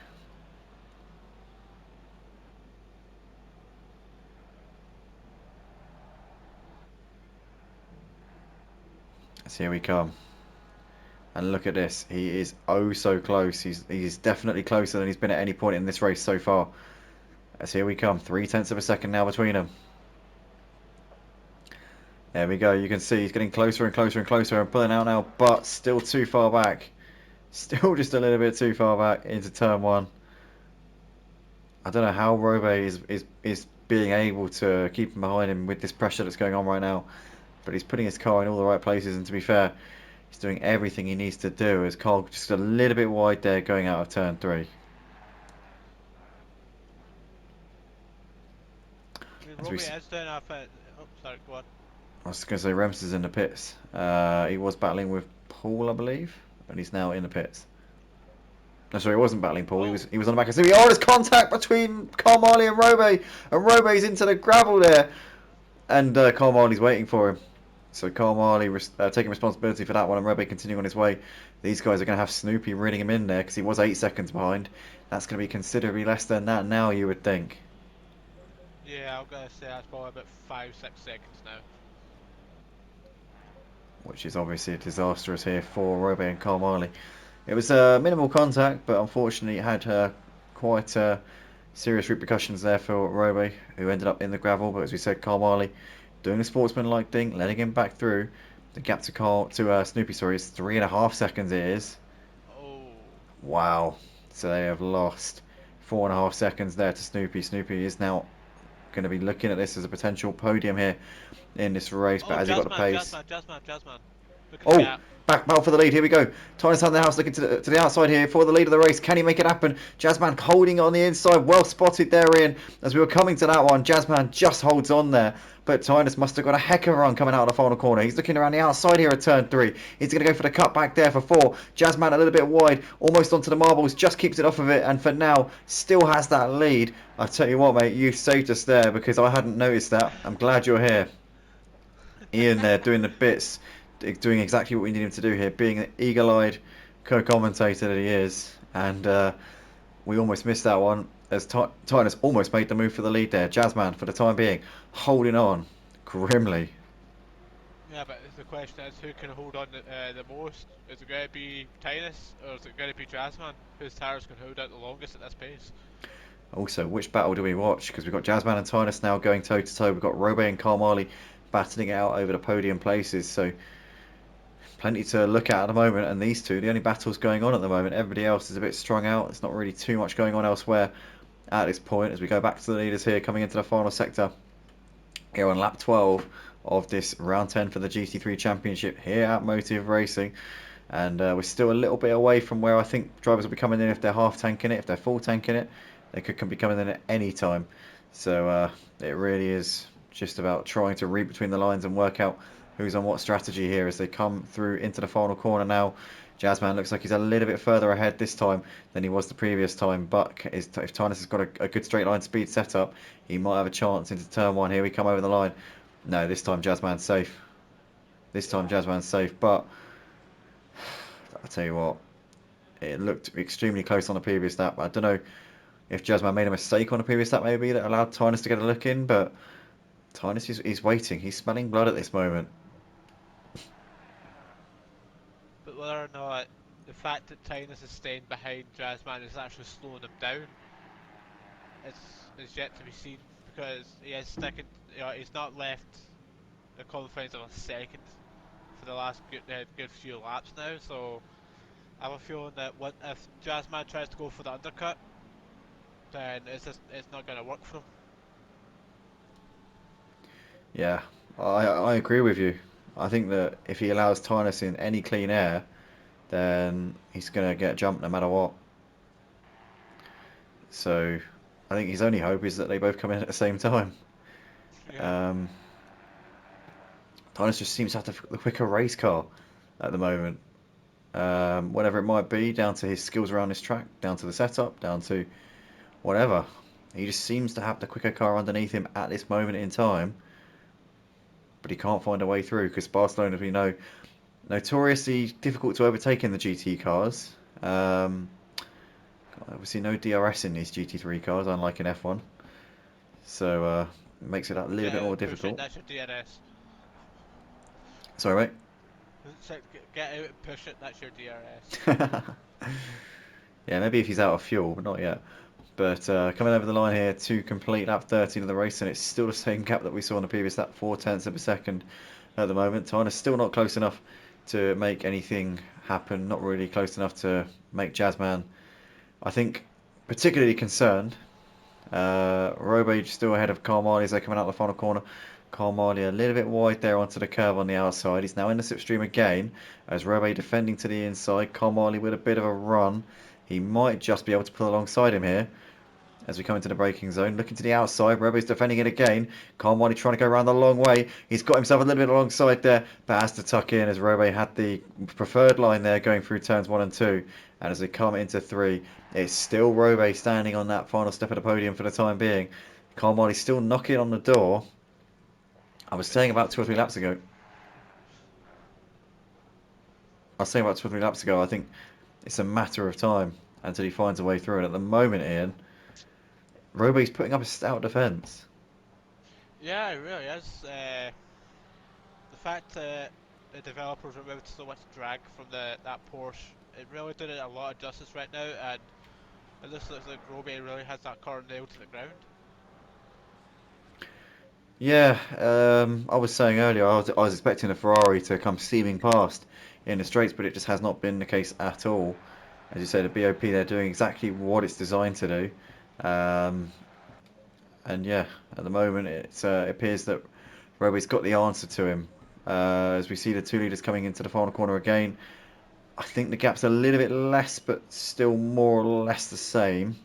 S1: So here we come. And look at this. He is oh so close. He's definitely closer than he's been at any point in this race so far. As here we come. 0.3 of a second now between them. There we go. You can see he's getting closer and closer and closer and pulling out now, but still too far back. Still just a little bit too far back into turn 1. I don't know how Robe is being able to keep him behind him with this pressure that's going on right now. But he's putting his car in all the right places, and to be fair, he's doing everything he needs to do. His car just a little bit wide there going out of turn 3.
S2: I mean, Robbie is doing a bit. Oh, sorry, go on.
S1: I was going to say Rems is in the pits. He was battling with Paul, I believe, and he's now in the pits. No, sorry, he wasn't battling Paul.
S2: Oh.
S1: He was on the back of the. Oh, there's contact between Carmali and Robe, and Robe's into the gravel there, and Carmali's waiting for him. So Carmali taking responsibility for that one, and Robe continuing on his way. These guys are going to have Snoopy reading him in there because he was 8 seconds behind. That's going to be considerably less than that now, you would think.
S2: Yeah, I'm gonna say that's probably about 5-6 seconds now.
S1: Which is obviously disastrous here for Robe and Carmali. It was minimal contact, but unfortunately it had quite serious repercussions there for Robe, who ended up in the gravel. But as we said, Carmali doing the sportsman-like thing, letting him back through. The gap to Snoopy, sorry, is 3.5 seconds. It is.
S2: Oh.
S1: Wow. So they have lost 4.5 seconds there to Snoopy. Snoopy is now going to be looking at this as a potential podium here in this race, but has he got the pace?
S2: Jazzman. Look at the
S1: Oh,
S2: gap.
S1: back battle for the lead. Here we go. Tyre's on the house looking to the outside here for the lead of the race. Can he make it happen? Jazzman holding on the inside. Well spotted there, Iain. As we were coming to that one, Jazzman just holds on there. But Tynus must have got a heck of a run coming out of the final corner. He's looking around the outside here at turn 3. He's going to go for the cut back there for 4. Jazzman a little bit wide, almost onto the marbles, just keeps it off of it, and for now, still has that lead. I tell you what, mate, you saved us there because I hadn't noticed that. I'm glad you're here. Iain there doing the bits, doing exactly what we need him to do here, being an eagle-eyed co-commentator that he is. And we almost missed that one as Tynus almost made the move for the lead there. Jazzman, for the time being, holding on grimly.
S2: Yeah, but the question is who can hold on the most? Is it going to be Tynus or is it going to be Jazzman? Whose tires can hold out the longest at this pace?
S1: Also, which battle do we watch? Because we've got Jazzman and Tynus now going toe-to-toe. We've got Robe and Carmali battling it out over the podium places. So plenty to look at the moment, and these two, the only battles going on at the moment. Everybody else is a bit strung out. There's not really too much going on elsewhere at this point as we go back to the leaders here coming into the final sector here on lap 12 of this round 10 for the GT3 Championship here at Motive Racing. And we're still a little bit away from where I think drivers will be coming in if they're half tanking it. If they're full tanking it, they could be coming in at any time. So it really is just about trying to read between the lines and work out who's on what strategy here as they come through into the final corner now. Jazzman looks like he's a little bit further ahead this time than he was the previous time, but if Tynus has got a good straight line speed set up, he might have a chance into turn 1. Here we come over the line. No, this time Jazzman's safe. This time Jazzman's safe, but I'll tell you what, it looked extremely close on the previous lap. I don't know if Jazzman made a mistake on the previous lap maybe that allowed Tynus to get a look in, but Tynus is waiting. He's smelling blood at this moment.
S2: But whether or not the fact that Tynus is staying behind Jazzman is actually slowing him down is yet to be seen because he is sticking. You know, he's not left the confines of a second for the last good few laps now. So I have a feeling that if Jazzman tries to go for the undercut, then it's not going to work for him.
S1: Yeah, I agree with you. I think that if he allows Tynus in any clean air, then he's going to get jumped no matter what. So I think his only hope is that they both come in at the same time.
S2: Yeah.
S1: Tyre just seems to have the quicker race car at the moment. Whatever it might be, down to his skills around this track, down to the setup, down to whatever. He just seems to have the quicker car underneath him at this moment in time, but he can't find a way through because Barcelona, we know, notoriously difficult to overtake in the GT cars. Obviously, no DRS in these GT3 cars, unlike in F1, so it makes it a little bit more
S2: Push it,
S1: difficult.
S2: that's your DRS.
S1: Sorry,
S2: Get out and push it, that's your DRS.
S1: mate. Yeah, maybe if he's out of fuel, but not yet. But coming over the line here to complete lap 13 of the race, and it's still the same gap that we saw in the previous lap, 4/10 of a second at the moment. Tyre's still not close enough to make anything happen, not really close enough to make Jazzman, I think, particularly concerned. Robage still ahead of Carmali as they're coming out the final corner. Carmali a little bit wide there onto the curve on the outside. He's now in the slipstream again as Robage defending to the inside. Carmali with a bit of a run. He might just be able to pull alongside him here as we come into the braking zone. Looking to the outside, Robo's defending it again. Carmody trying to go around the long way. He's got himself a little bit alongside there, but has to tuck in as Robo had the preferred line there going through turns 1 and 2. And as they come into 3, it's still Robo standing on that final step of the podium for the time being. Carmody still knocking on the door. I was saying about 2 or 3 laps ago. I think it's a matter of time until he finds a way through. And at the moment, Ian, Robo's putting up a stout defence.
S2: Yeah, it really is. The fact that the developers removed so much drag from that Porsche, it really did it a lot of justice right now, and it looks like Roby really has that car nailed to the ground.
S1: Yeah, I was saying earlier, I was expecting a Ferrari to come steaming past in the straights, but it just has not been the case at all. As you say, the BOP, they're doing exactly what it's designed to do. And yeah, at the moment, it appears that Roby's got the answer to him. As we see the 2 leaders coming into the final corner again, I think the gap's a little bit less, but still more or less the same.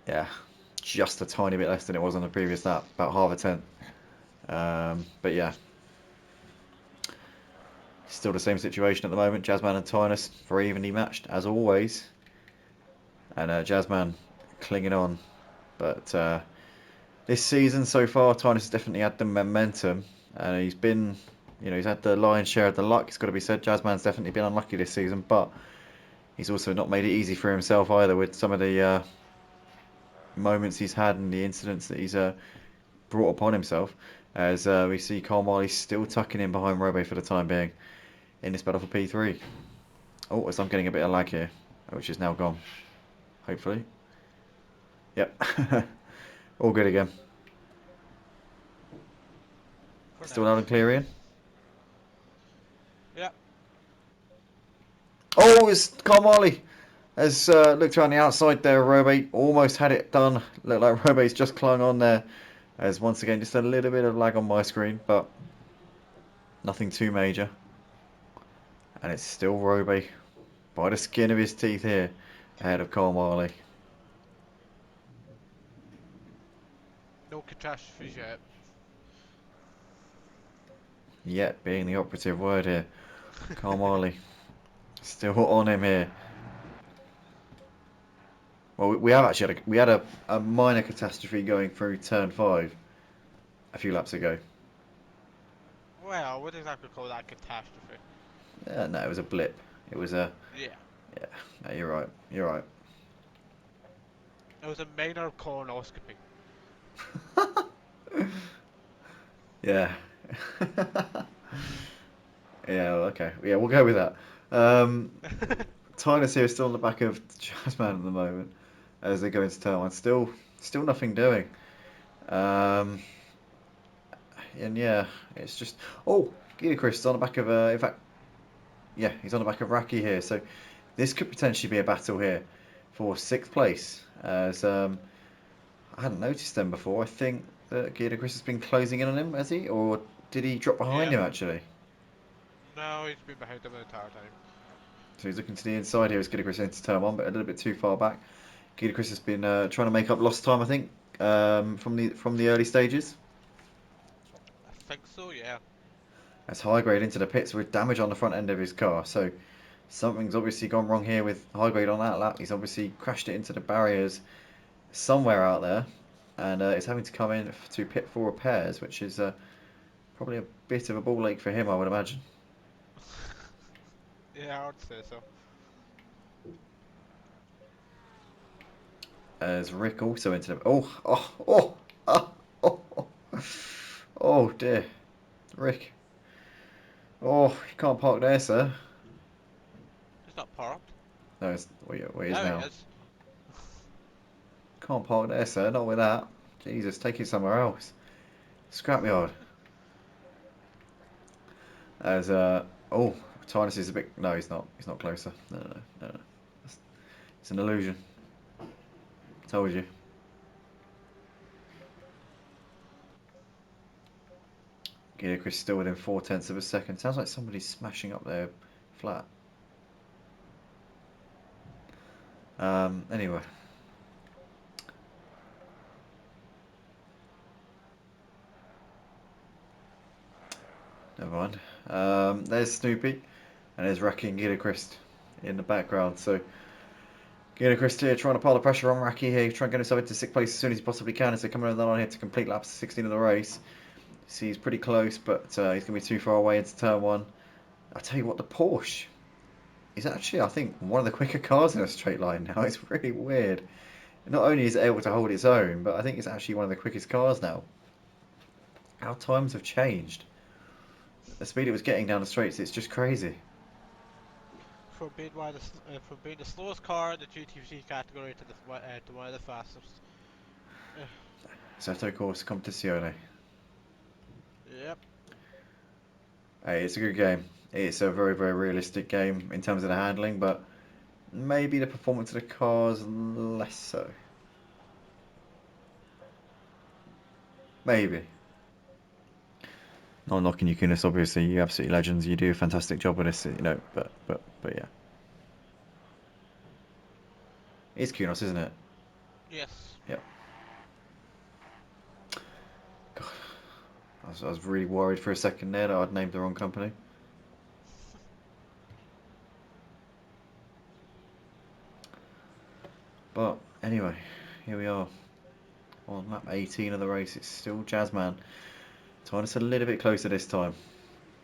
S1: Yeah, just a tiny bit less than it was on the previous lap, about half a tenth. But yeah, still the same situation at the moment. Jazzman and Tynus very evenly matched as always, and Jazzman clinging on. But this season so far, Tynus has definitely had the momentum, and he's been, he's had the lion's share of the luck. It's got to be said. Jazzman's definitely been unlucky this season, but he's also not made it easy for himself either with some of the moments he's had and the incidents that he's brought upon himself. As we see Carmali still tucking in behind Robe for the time being in this battle for P3. Oh, as I'm getting a bit of lag here, which is now gone. Hopefully. Yep. All good again. Still loud and clear, Ian?
S2: Yeah.
S1: Oh, it's Carmali! Has looked around the outside there, Robe almost had it done. Looked like Robe's just clung on there. As once again, just a little bit of lag on my screen, but nothing too major. And it's still Robe by the skin of his teeth here, ahead of Carmali.
S2: No catastrophes yet.
S1: Yet being the operative word here. Carmali still on him here. Well, we have actually had a minor catastrophe going through turn 5 a few laps ago.
S2: Well, I wouldn't exactly call that a catastrophe.
S1: No, it was a blip. It was a...
S2: Yeah.
S1: Yeah, no, you're right. You're right.
S2: It was a minor colonoscopy.
S1: Yeah. Yeah, okay. Yeah, we'll go with that. Tyner's here still on the back of Jazzman at the moment as they go into turn 1. Still nothing doing. And yeah, it's just... Oh, Chris is on the back of... in fact, yeah, he's on the back of Raki here. So this could potentially be a battle here for 6th place. As I hadn't noticed them before. I think that Chris has been closing in on him, has he? Or did he drop behind him, actually?
S2: No, he's been behind him the entire time.
S1: So he's looking to the inside here as Gilchrist into turn one, but a little bit too far back. Gilchrist has been trying to make up lost time, I think, from the early stages.
S2: I think so, yeah.
S1: As high grade into the pits with damage on the front end of his car. So something's obviously gone wrong here with high grade on that lap. He's obviously crashed it into the barriers somewhere out there, and is having to come in to pit for repairs, which is probably a bit of a ball ache for him, I would imagine.
S2: Yeah, I would say so.
S1: As Rick also into the oh, oh dear, Rick. Oh, you can't park there, sir.
S2: He's not parked.
S1: No, it's where he is
S2: There he
S1: now.
S2: is.
S1: Can't park there, sir. Not with that. Jesus, take it somewhere else. Scrapyard. As oh, Tynus is a bit. No, he's not. He's not closer. No. It's, it's an illusion. Told you. Chris still within 4/10 of a second. Sounds like somebody's smashing up their flat. Anyway. Never mind. There's Snoopy, and there's Raki and Gilchrist in the background. So Gilchrist here trying to pile the pressure on Raki here, trying to get himself into 6th place as soon as he possibly can. As they're coming over the line here to complete laps 16 of the race. See, he's pretty close, but he's going to be too far away into turn one. I tell you what, the Porsche is actually, I think, one of the quicker cars in a straight line now. It's really weird. Not only is it able to hold its own, but I think it's actually one of the quickest cars now. How times have changed. The speed it was getting down the straights, it's just crazy.
S2: From being the slowest car in the GT3 category to one of the fastest.
S1: Assetto Corsa Competizione.
S2: Yep.
S1: Hey, it's a good game. It's a very, very realistic game in terms of the handling, but maybe the performance of the cars less so. Maybe. Not knocking you, Kunis, obviously, you absolutely legends. You do a fantastic job with this, but yeah. It's Kunos, isn't it?
S2: Yes.
S1: Yep. God, I was really worried for a second there that I'd named the wrong company. But anyway, here we are on lap 18 of the race. It's still Jazzman. Titus a little bit closer this time,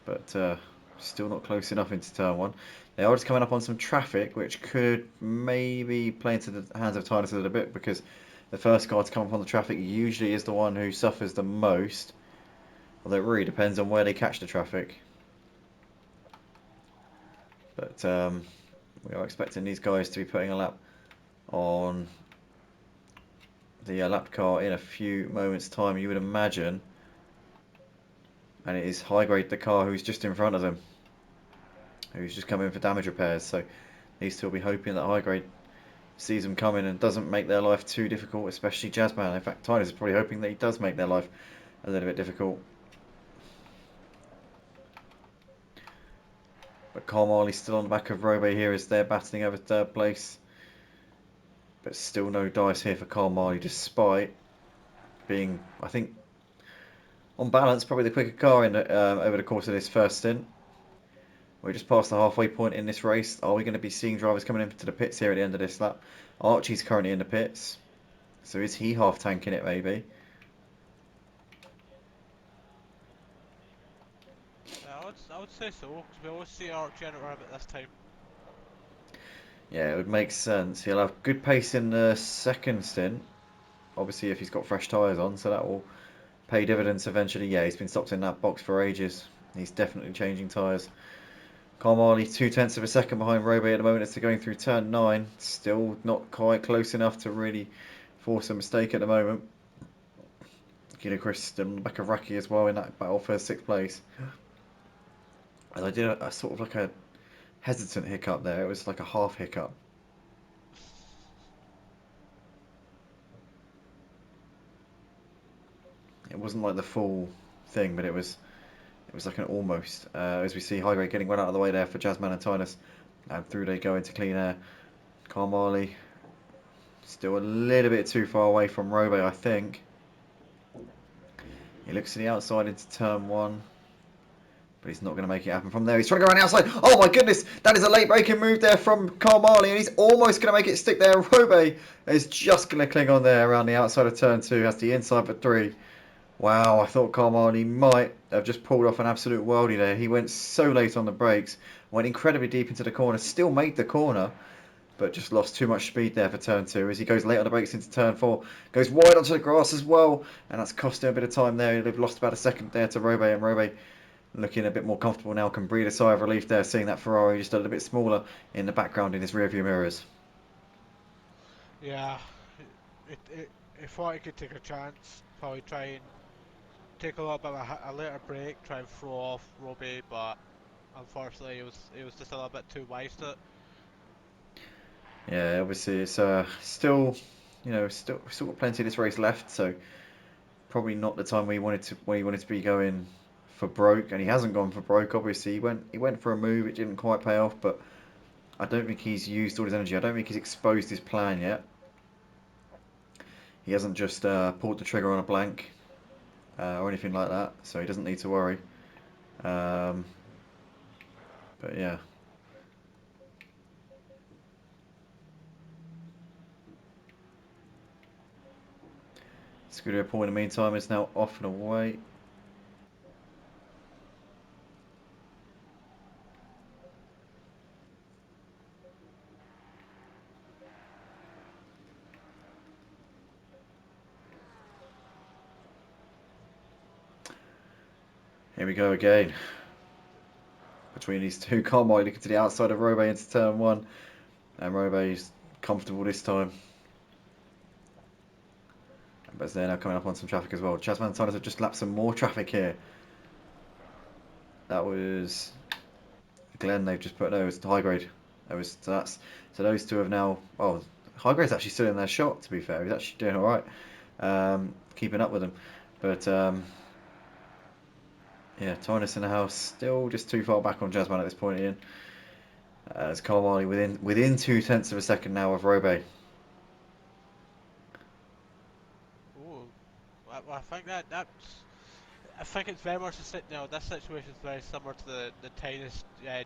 S1: but still not close enough into turn one. They are just coming up on some traffic, which could maybe play into the hands of Titus a little bit, because the first car to come up on the traffic usually is the one who suffers the most. Although it really depends on where they catch the traffic. But we are expecting these guys to be putting a lap on the lap car in a few moments' time, you would imagine. And it is High Grade, the car who's just in front of them, who's just come in for damage repairs. So these two will be hoping that High Grade sees them coming and doesn't make their life too difficult, especially Jazzman. In fact, Tyler is probably hoping that he does make their life a little bit difficult. But Carmali's still on the back of Robe here as they're battling over third place. But still no dice here for Carmali, despite being, I think, on balance, probably the quicker car in over the course of this first stint. We're just past the halfway point in this race. Are we going to be seeing drivers coming into the pits here at the end of this lap? Archie's currently in the pits. So is he half tanking it maybe?
S2: I would say so, because we always see Archie in around at this time.
S1: Yeah, it would make sense. He'll have good pace in the second stint. Obviously if he's got fresh tyres on, so that will pay dividends eventually. Yeah, he's been stopped in that box for ages. He's definitely changing tyres. Carmali 2/10 of a second behind Robe at the moment as they're going through turn 9. Still not quite close enough to really force a mistake at the moment. Chris still on the back of Raki as well in that battle for 6th place. And I did a sort of like a hesitant hiccup there. It was like a half hiccup. It wasn't like the full thing, but it was It was like an almost. As we see, High Grade getting run out of the way there for Jasmine and Tynus. And through they go into clean air. Carmali still a little bit too far away from Robe, I think. He looks to the outside into turn 1. But he's not going to make it happen from there. He's trying to go around the outside. Oh my goodness. That is a late breaking move there from Carmali. And he's almost going to make it stick there. Robe is just going to cling on there around the outside of turn 2. Has the inside for 3. Wow, I thought Carmali might have just pulled off an absolute worldie there. He went so late on the brakes. Went incredibly deep into the corner. Still made the corner. But just lost too much speed there for turn 2 as he goes late on the brakes into turn 4. Goes wide onto the grass as well. And that's cost him a bit of time there. They've lost about a second there to Robe. And Robe looking a bit more comfortable now, can breathe a sigh of relief there, seeing that Ferrari just a little bit smaller in the background in his rearview mirrors.
S2: Yeah, he thought he could take a chance, probably try and take a little bit of a later break, try and throw off Robbie, but unfortunately he was just a little bit too wise to it.
S1: Yeah, obviously it's still, still got plenty of this race left, so probably not the time where he wanted to be going for broke, and he hasn't gone for broke. Obviously, he went for a move, it didn't quite pay off, but I don't think he's used all his energy. I don't think he's exposed his plan yet. He hasn't just pulled the trigger on a blank or anything like that, so he doesn't need to worry. But yeah. Scuderia Paul in the meantime is now off and away. Here we go again. Between these two, Carmine looking to the outside of Robe into turn 1. And Robe is comfortable this time. But they're now coming up on some traffic as well. Jasmine and Tyler have just lapped some more traffic here. That was Glenn. They've just put those to High Grade. So those two have now. Oh, High Grade's actually still in their shot. To be fair, he's actually doing all right, keeping up with them. But yeah, Tynus in the house still just too far back on Jasmine at this point, Iain. As Carmali within 0.2 of a second now of Robe.
S2: Well, I think I think it's very much this situation is very similar to the Tynus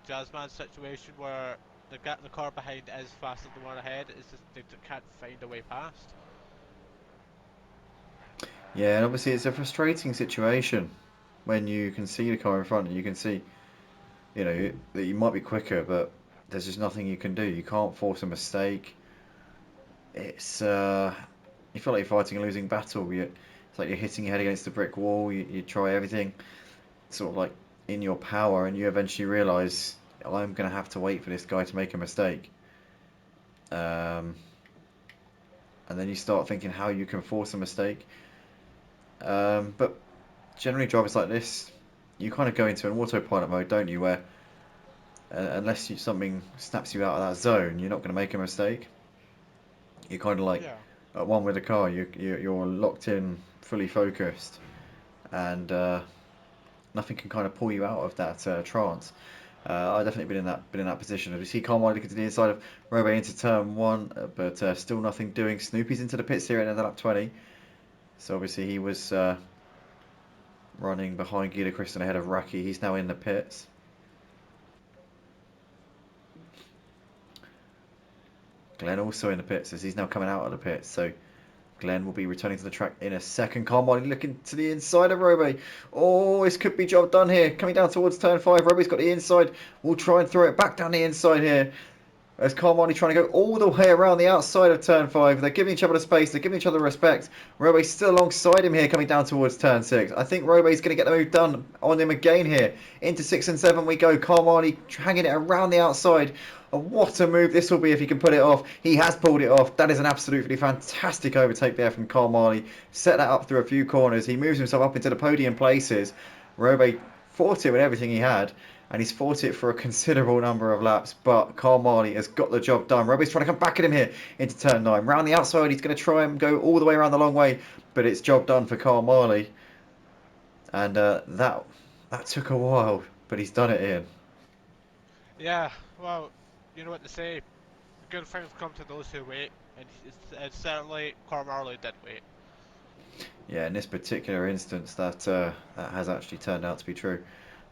S2: Jazzman situation where the car behind is faster than the one ahead. It's just they can't find a way past.
S1: Yeah, and obviously it's a frustrating situation when you can see the car in front and you can see, that you might be quicker, but there's just nothing you can do. You can't force a mistake. It's you feel like you're fighting a losing battle. It's like you're hitting your head against a brick wall. You try everything sort of like in your power, and you eventually realise I'm going to have to wait for this guy to make a mistake. And then you start thinking how you can force a mistake. But generally drivers like this, you kind of go into an autopilot mode, don't you, where unless something snaps you out of that zone, you're not going to make a mistake. You're kind of like at one with the car. You're locked in, fully focused, and nothing can kind of pull you out of that trance. I've definitely been in that position. You see Carmine looking to the inside of Robe into turn 1, but still nothing doing. Snoopy's into the pits here and ended up 20. So obviously he was running behind Guido Christian ahead of Raki. He's now in the pits. Glenn also in the pits as he's now coming out of the pits. So Glenn will be returning to the track in a second. Carmine looking to the inside of Robe. Oh, this could be job done here. Coming down towards turn 5. Robe's got the inside. We'll try and throw it back down the inside here. As Carmine trying to go all the way around the outside of turn 5. They're giving each other the space. They're giving each other respect. Robe's still alongside him here coming down towards turn 6. I think Robe's going to get the move done on him again here. Into 6 and 7 we go. Carmine hanging it around the outside. And what a move this will be if he can put it off. He has pulled it off. That is an absolutely fantastic overtake there from Carmine. Set that up through a few corners. He moves himself up into the podium places. Robe fought it with everything he had. And he's fought it for a considerable number of laps, but Carmali has got the job done. Roby's trying to come back at him here into turn 9. Round the outside, he's going to try and go all the way around the long way, but it's job done for Carmali. And that That took a while, but he's done it, Ian.
S2: Yeah, well, you know what they say. Good things come to those who wait, and it's certainly Cormarley did wait.
S1: Yeah, in this particular instance, that has actually turned out to be true.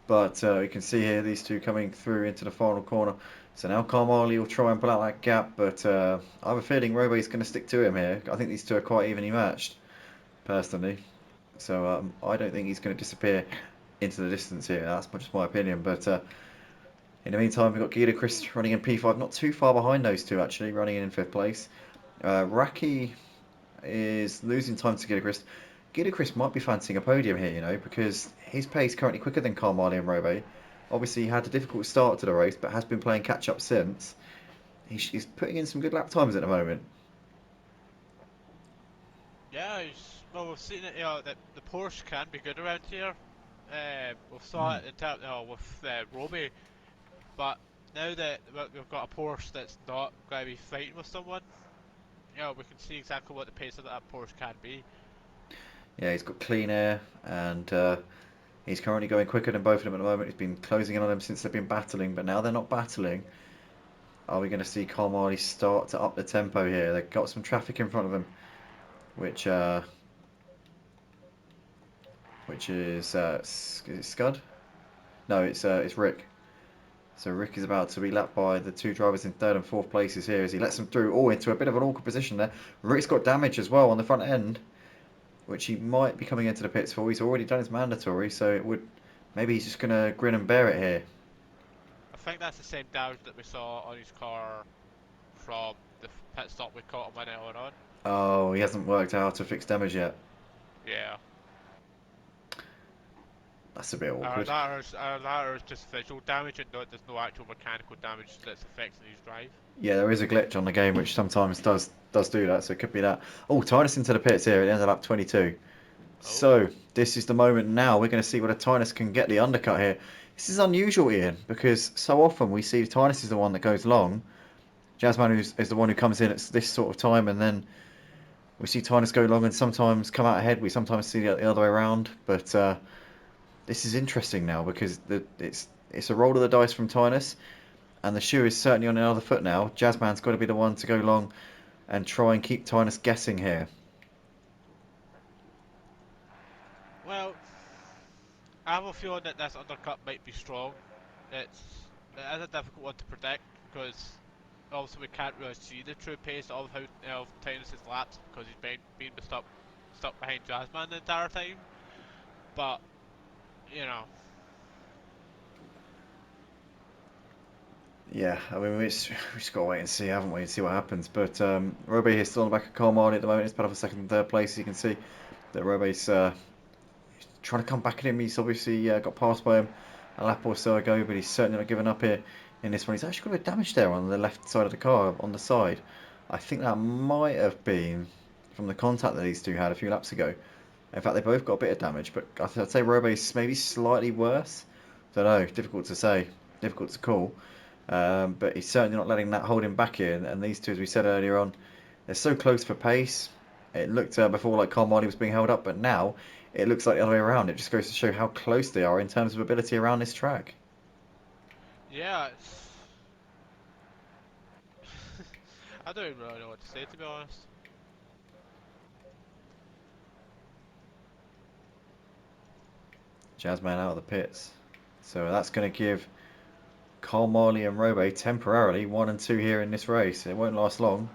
S1: But you can see here these two coming through into the final corner. So now Carmali will try and pull out that gap, but I have a feeling Robe's going to stick to him here. I think these two are quite evenly matched, personally. So I don't think he's going to disappear into the distance here. That's just my opinion. But in the meantime, we've got GT3 running in P5, not too far behind those two actually, running in 5th place. Raki is losing time to GT3. GT3 might be fancying a podium here, you know, because his pace currently quicker than Carmali and Robe. Obviously, he had a difficult start to the race, but has been playing catch up since. He's putting in some good lap times at the moment.
S2: Yeah, well, we've seen it. You know that the Porsche can be good around here. We've saw it in terms with Roby, but now that we've got a Porsche that's not going to be fighting with someone, you know, we can see exactly what the pace of that Porsche can be.
S1: Yeah, he's got clean air, and he's currently going quicker than both of them at the moment. He's been closing in on them since they've been battling, but now they're not battling. Are we going to see Carmali start to up the tempo here? They've got some traffic in front of them, which is it Scud? No, it's Rick. So Rick is about to be lapped by the two drivers in 3rd and 4th places here as he lets them through all into a bit of an awkward position there. Rick's got damage as well on the front end, which he might be coming into the pits for. He's already done his mandatory, so it would maybe he's just going to grin and bear it here.
S2: I think that's the same damage that we saw on his car from the pit stop we caught him when earlier on.
S1: Oh, he hasn't worked out how to fix damage yet.
S2: Yeah.
S1: That's a bit
S2: Our
S1: awkward.
S2: ladder is just visual damage and there's no actual mechanical damage that's affecting his drive.
S1: Yeah, there is a glitch on the game which sometimes does do that, so it could be that. Oh, Tidus into the pits here. It ends up 22.
S2: Oh.
S1: So this is the moment now. We're going to see whether Tidus can get the undercut here. This is unusual, Ian, because so often we see Tidus is the one that goes long. Jazzman is the one who comes in at this sort of time, and then we see Tidus go long and sometimes come out ahead. We sometimes see it the other way around, but this is interesting now because it's a roll of the dice from Tidus. And the shoe is certainly on another foot now. Jazzman's got to be the one to go long and try and keep Tynus guessing here.
S2: Well, I have a feeling that this undercut might be strong. It is a difficult one to predict because obviously we can't really see the true pace of how of Tynus's laps because he's been stuck behind Jazzman the entire time. But you know,
S1: Yeah, I mean, we just got to wait and see, haven't we, and see what happens. But Robe is still on the back of Carmody at the moment. It's put up a 2nd and 3rd place. You can see that Robe's trying to come back at him. He's obviously got passed by him a lap or so ago, but he's certainly not giving up here in this one. He's actually got a bit of damage there on the left side of the car, on the side. I think that might have been from the contact that these two had a few laps ago. In fact, they both got a bit of damage, but I'd say Robe's maybe slightly worse. Don't know, difficult to say, difficult to call. But he's certainly not letting that hold him back here. And these two, as we said earlier on, they're so close for pace. It looked before like Carmody was being held up, but now it looks like the other way around. It just goes to show how close they are in terms of ability around this track.
S2: yeah, I don't even really know what to say to be honest.
S1: Jazzman out of the pits. So that's going to give Carmody and Robe temporarily 1 and 2 here in this race. It won't last long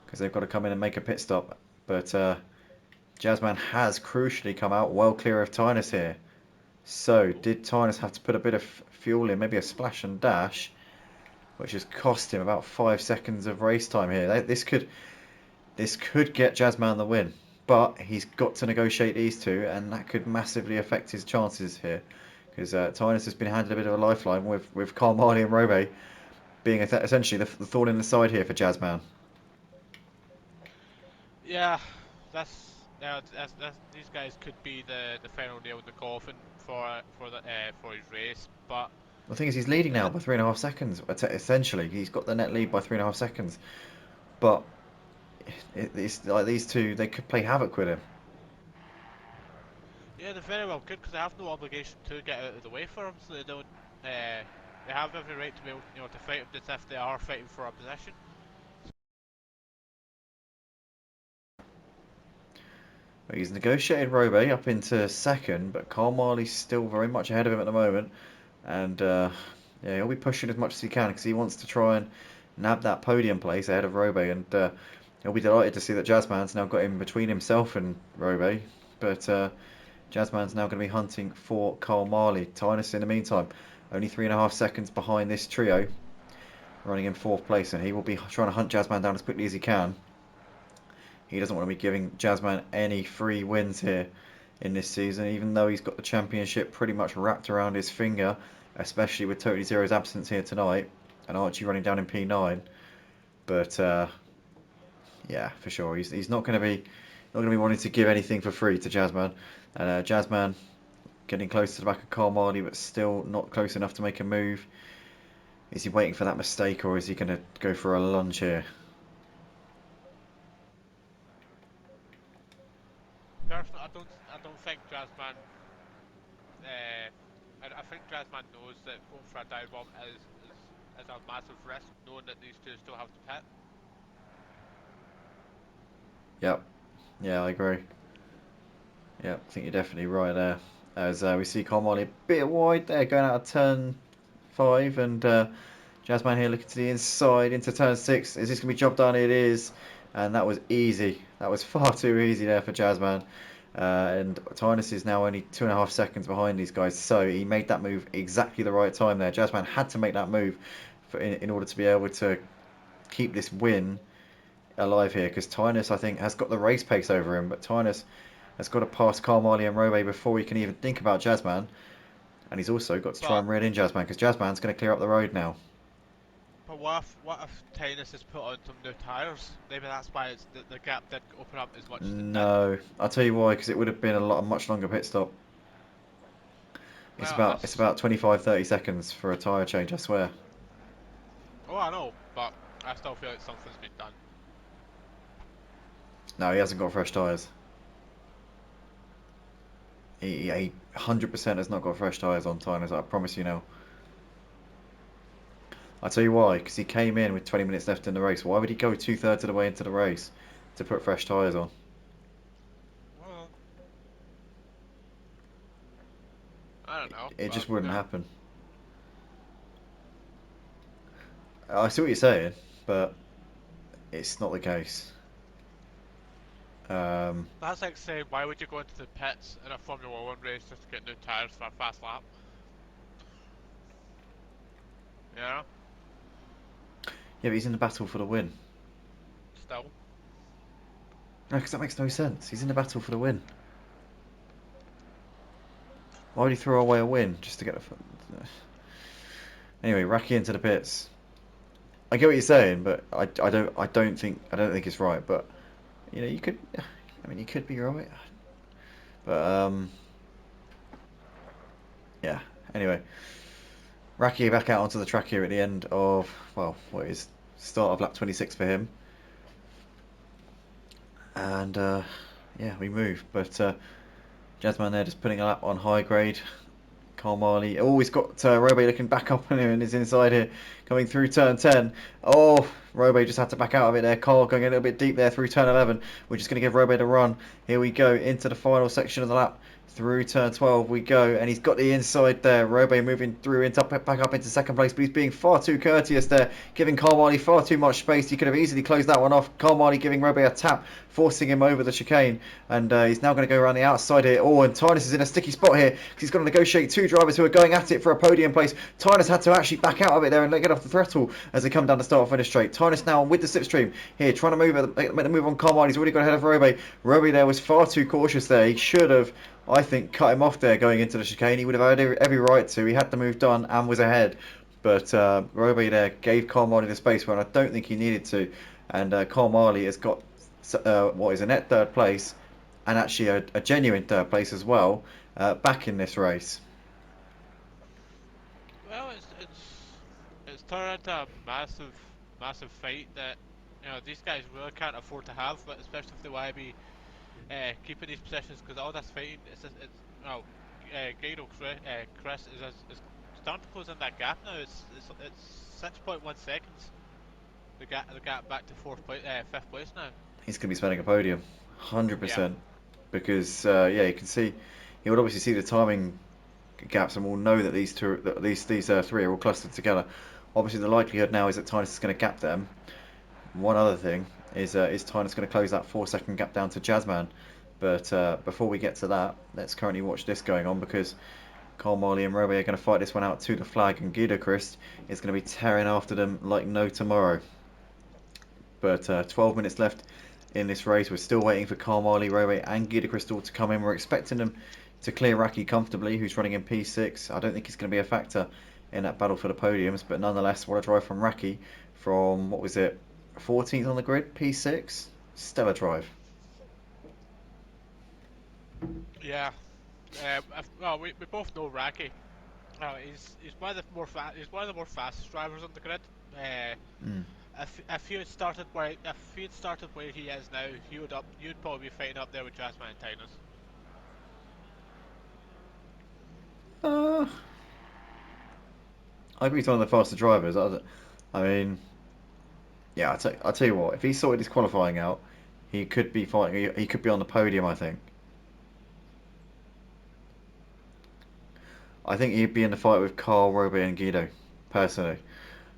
S1: because they've got to come in and make a pit stop. But Jazzman has crucially come out well clear of Tynus here. So, did Tynus have to put a bit of fuel in, maybe a splash and dash, which has cost him about 5 seconds of race time here. This could get Jazzman the win, but he's got to negotiate these two, and that could massively affect his chances here. Because Tynus has been handed a bit of a lifeline with Carmody and Robe being essentially the thorn in the side here for Jazzman.
S2: Yeah, these guys could be the final nail in the coffin for his race, but
S1: The thing is, he's leading now
S2: uh,
S1: by 3.5 seconds. Essentially, he's got the net lead by 3.5 seconds. But it's like these two, they could play havoc with him.
S2: Yeah, they're very well good because they have no obligation to get out of the way for them, so they don't. They have every right to be able, to fight them just if they are fighting for a position.
S1: He's negotiated Robe up into second, but Carl Marley's still very much ahead of him at the moment. And yeah, he'll be pushing as much as he can because he wants to try and nab that podium place ahead of Robe. And he'll be delighted to see that Jazzman's now got him between himself and Robe. But Jazzman's now going to be hunting for Carl Marley. Tynus, in the meantime, only 3.5 seconds behind this trio, running in fourth place, and he will be trying to hunt Jazzman down as quickly as he can. He doesn't want to be giving Jazzman any free wins here in this season, even though he's got the championship pretty much wrapped around his finger, especially with Totally Zero's absence here tonight, and Archie running down in P9. But yeah, for sure, he's not going to be wanting to give anything for free to Jazzman, and Jazzman getting close to the back of Carl Marley, but still not close enough to make a move. Is he waiting for that mistake, or is he going to go for a lunge here?
S2: Personally, I don't think Jazzman. I think Jazzman knows that going for a dive bomb is a massive risk, knowing that these two still have to pit.
S1: Yep. Yeah, I agree. Yeah, I think you're definitely right there. As we see Carl Marley a bit wide there, going out of turn 5, and Jazzman here looking to the inside into turn 6. Is this going to be job done? It is. And that was easy. That was far too easy there for Jazzman. And Tynus is now only 2.5 seconds behind these guys. So he made that move exactly the right time there. Jazzman had to make that move in order to be able to keep this win alive here. Because Tynus, I think, has got the race pace over him. But Tynus has got to pass Carl Marley and Robe before he can even think about Jazzman. And he's also got to try
S2: But
S1: and reel in Jazzman because Jazzman's going to clear up the road now.
S2: what if Tennis has put on some new tyres? Maybe that's why the gap didn't open up as much as it did.
S1: No, I'll tell you why, because it would have been a much longer pit stop. It's
S2: Well,
S1: about it's about 25-30 seconds for a tyre change, I swear.
S2: oh, I know, but I still feel like something's been done.
S1: No, he hasn't got fresh tyres. He 100% has not got fresh tyres on tyres, I promise you now. I'll tell you why, because he came in with 20 minutes left in the race. Why would he go 2/3 of the way into the race to put fresh tyres on?
S2: Well, I don't know,
S1: It
S2: but
S1: just wouldn't happen. I see what you're saying, but it's not the case. Um,
S2: that's like saying why would you go into the pits in a Formula One race just to get new tyres for a fast lap? You know,
S1: yeah, but he's in the battle for the win.
S2: still.
S1: No, because that makes no sense. He's in the battle for the win. Why would he throw away a win just to get the... Anyway, Raki into the pits. I get what you're saying, but I don't think it's right. But you know, you could, I mean, you could be right. But yeah. Anyway, Raki back out onto the track here at the end of, well, what is start of lap 26 for him. And yeah, we move. But Jazzman there just putting a lap on high grade. Carl Marley. Oh, he's got Robe looking back up on him and is inside here, coming through turn 10. Oh, Robe just had to back out of it there. Carl going a little bit deep there through turn 11. We're just going to give Robe a run. Here we go into the final section of the lap. Through turn 12 we go, and he's got the inside there. Robe moving through back up into second place, but he's being far too courteous there, giving Carl Marley far too much space. He could have easily closed that one off. Carl Marley giving Robe a tap, forcing him over the chicane, and he's now going to go around the outside here. Oh, and Tynus is in a sticky spot here because he's got to negotiate two drivers who are going at it for a podium place. Tynus had to actually back out of it there and let get off the throttle as they come down the start finish straight. Tynus now with the slipstream here, trying to make the move on Carl Marley. He's already got ahead of Robe. Robe there was far too cautious there. He should have, I think, cut him off there going into the chicane. He would have had every right to. He had the move done and was ahead. But Robe there gave Carl Marley the space when I don't think he needed to. And Carl Marley has got what is a net third place and actually a genuine third place as well back in this race.
S2: Well, it's turned into a massive fight that these guys really can't afford to have, but especially if they want to be keeping these positions because all this fighting, it's well, Guido Chris is starting to close in that gap now. It's 6.1 seconds. The gap back to fifth place now.
S1: He's going to be spending a podium,
S2: Yeah,
S1: 100%. Because yeah, you can see he would obviously see the timing gaps and will know that these three are all clustered together. Obviously, the likelihood now is that Tynus is going to gap them. One other thing is Tynus going to close that 4 second gap down to Jazzman? But before we get to that, let's currently watch this going on because Carl Marley and Roby are going to fight this one out to the flag, and Guido Christ is going to be tearing after them like no tomorrow. But 12 minutes left in this race. We're still waiting for Carl Marley, Roby, and Guido Crystal to come in. We're expecting them to clear Raki comfortably, who's running in P6. I don't think he's going to be a factor in that battle for the podiums, but nonetheless, what a drive from Raki from, what was it, 14th on the grid, P6? Stellar drive.
S2: yeah. Well, we both know Raki. He's one of the he's one of the more fastest drivers on the grid. Uh,
S1: Mm.
S2: if he had started where he is now, you'd probably be fighting up there with Jasmine and Tynus.
S1: Uh, I agree he's one of the faster drivers. I mean, yeah, I'll tell you what, if he sorted his qualifying out, he could be fighting, he could be on the podium, I think. I think he'd be in the fight with Carl, Roby, and Guido, personally,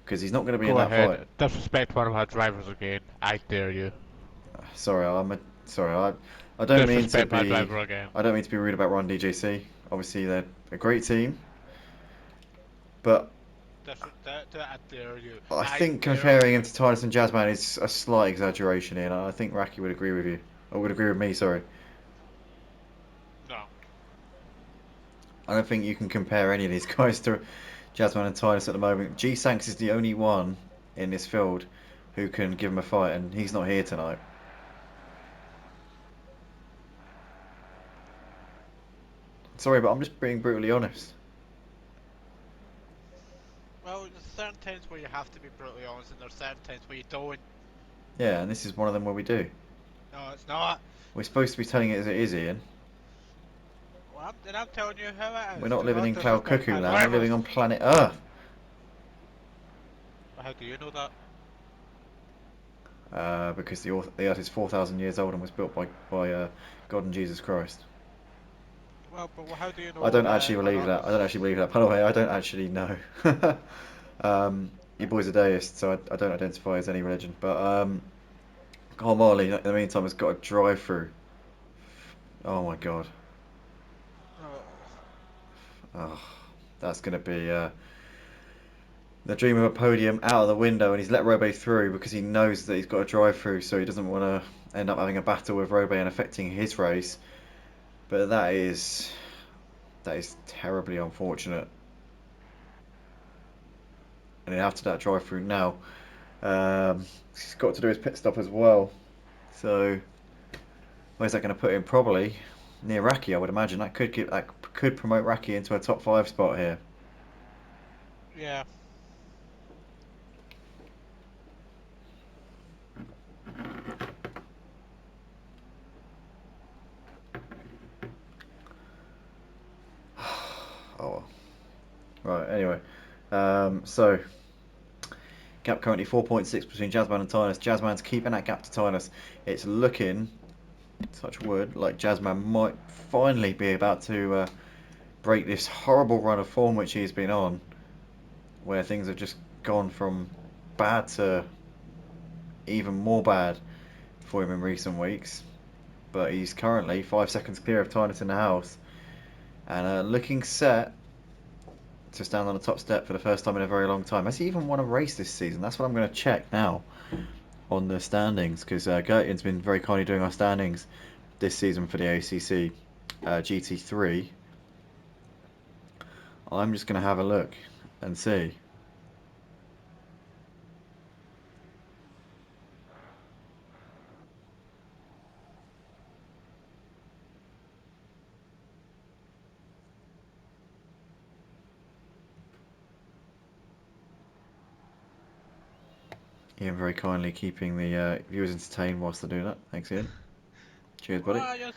S1: because he's not going to be in
S2: Go
S1: that fight.
S2: ahead, disrespect one of our drivers again. I dare you.
S1: Sorry, sorry. I don't mean to
S2: Disrespect my
S1: be.
S2: driver again.
S1: I don't mean to be rude about Run DJC. Obviously, they're a great team, but
S2: I dare you.
S1: I
S2: I
S1: think
S2: dare
S1: comparing him
S2: you.
S1: to Titus and Jazzman is a slight exaggeration here. And I think Raki would agree with you, or would agree with me. Sorry,
S2: No.
S1: I don't think you can compare any of these guys to Jazzman and Titus at the moment. G Sanks is the only one in this field who can give him a fight, and he's not here tonight. Sorry, but I'm just being brutally honest.
S2: Well, there's certain times where you have to be brutally honest, and there's certain times where you don't.
S1: Yeah, and this is one of them where we do.
S2: No, it's not.
S1: We're supposed to be telling it as it is, Ian.
S2: Well, I'm telling you how it
S1: We're
S2: is.
S1: not
S2: Do
S1: living
S2: not
S1: in Cloud
S2: disrespect
S1: Cuckoo
S2: my
S1: Land, we're
S2: drivers.
S1: living on planet Earth.
S2: How do you know that?
S1: Because the Earth is 4,000 years old and was built by God and Jesus Christ.
S2: Well, but how do you
S1: I
S2: know
S1: don't
S2: that
S1: actually
S2: we're
S1: believe
S2: not?
S1: that. I don't actually believe that. By the way, I don't actually know. Your boy's a deist, so I don't identify as any religion. But Carl Marley, in the meantime, has got a drive-through. Oh my God. Oh, that's going to be the dream of a podium out of the window, and he's let Robe through because he knows that he's got a drive-through, so he doesn't want to end up having a battle with Robe and affecting his race. But that is terribly unfortunate. And then after that drive-through now, he's got to do his pit stop as well. So where's that going to put him? Probably near Raki, I would imagine. That could promote Raki into a top 5 spot here.
S2: Yeah.
S1: Oh, right. Anyway, so gap currently 4.6 between Jazzman and Tynus. Jazzman's keeping that gap to Tynus. It's looking, touch wood, like Jazzman might finally be about to break this horrible run of form which he's been on, where things have just gone from bad to even more bad for him in recent weeks. But he's currently 5 seconds clear of Tynus in the house, and looking set to stand on the top step for the first time in a very long time. Has he even won a race this season? That's what I'm going to check now on the standings, because Gertin's been very kindly doing our standings this season for the ACC GT3. I'm just going to have a look and see. Ian very kindly keeping the viewers entertained whilst I do that. Thanks, Ian. Cheers, buddy.
S2: Yeah, there's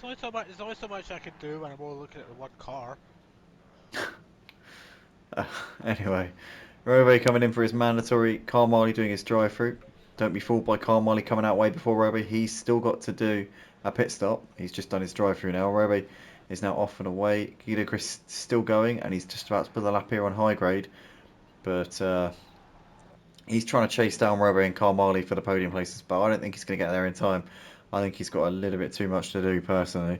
S2: only so much I can do when I'm only looking at the one car.
S1: Uh, anyway, Robe coming in for his mandatory. Carmali doing his drive-through. Don't be fooled by Carmali coming out way before Robe. He's still got to do a pit stop. He's just done his drive-through now. Robe is now off and away. Guido Chris still going, and he's just about to put the lap here on high grade. But he's trying to chase down Robe and Carmali for the podium places, but I don't think he's going to get there in time. I think he's got a little bit too much to do, personally.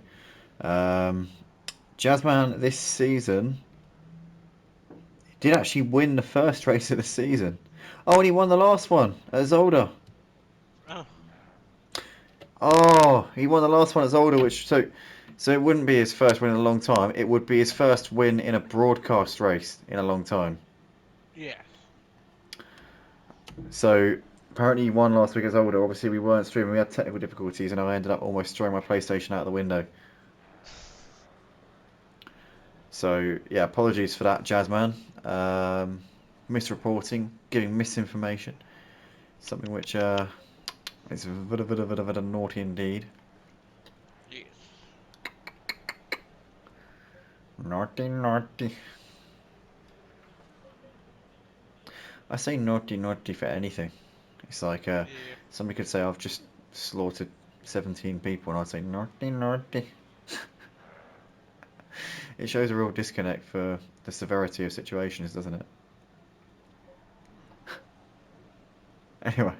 S1: Jazzman this season did actually win the first race of the season. Oh, and he won the last one at Zolder.
S2: Oh.
S1: Oh, he won the last one at Zolder, which so it wouldn't be his first win in a long time. It would be his first win in a broadcast race in a long time.
S2: Yes.
S1: So apparently he won last week at Zolder. Obviously we weren't streaming. We had technical difficulties, and I ended up almost throwing my PlayStation out the window. So yeah, apologies for that, Jazzman. Misreporting, giving misinformation, something which is very naughty indeed.
S2: Yes.
S1: Naughty, naughty. I say naughty, naughty for anything. It's like
S2: Yeah.
S1: somebody could say I've just slaughtered 17 people, and I'd say naughty, naughty. It shows a real disconnect for the severity of situations, doesn't it? Anyway,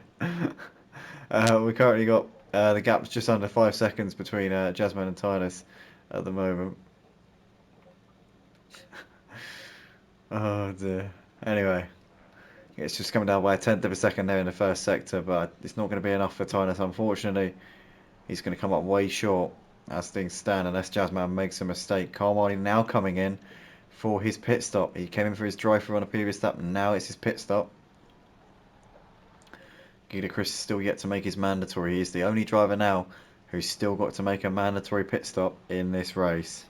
S1: we currently got the gap's just under 5 seconds between Jasmine and Tynus at the moment. Oh dear. Anyway, it's just coming down by a tenth of a second there in the first sector, but it's not going to be enough for Tynus, unfortunately. He's going to come up way short as things stand unless Jasmine makes a mistake. Carmody now coming in for his pit stop. He came in for his drive-through on a previous lap, and now it's his pit stop. Guido Chris is still yet to make his mandatory. He is the only driver now who's still got to make a mandatory pit stop in this race.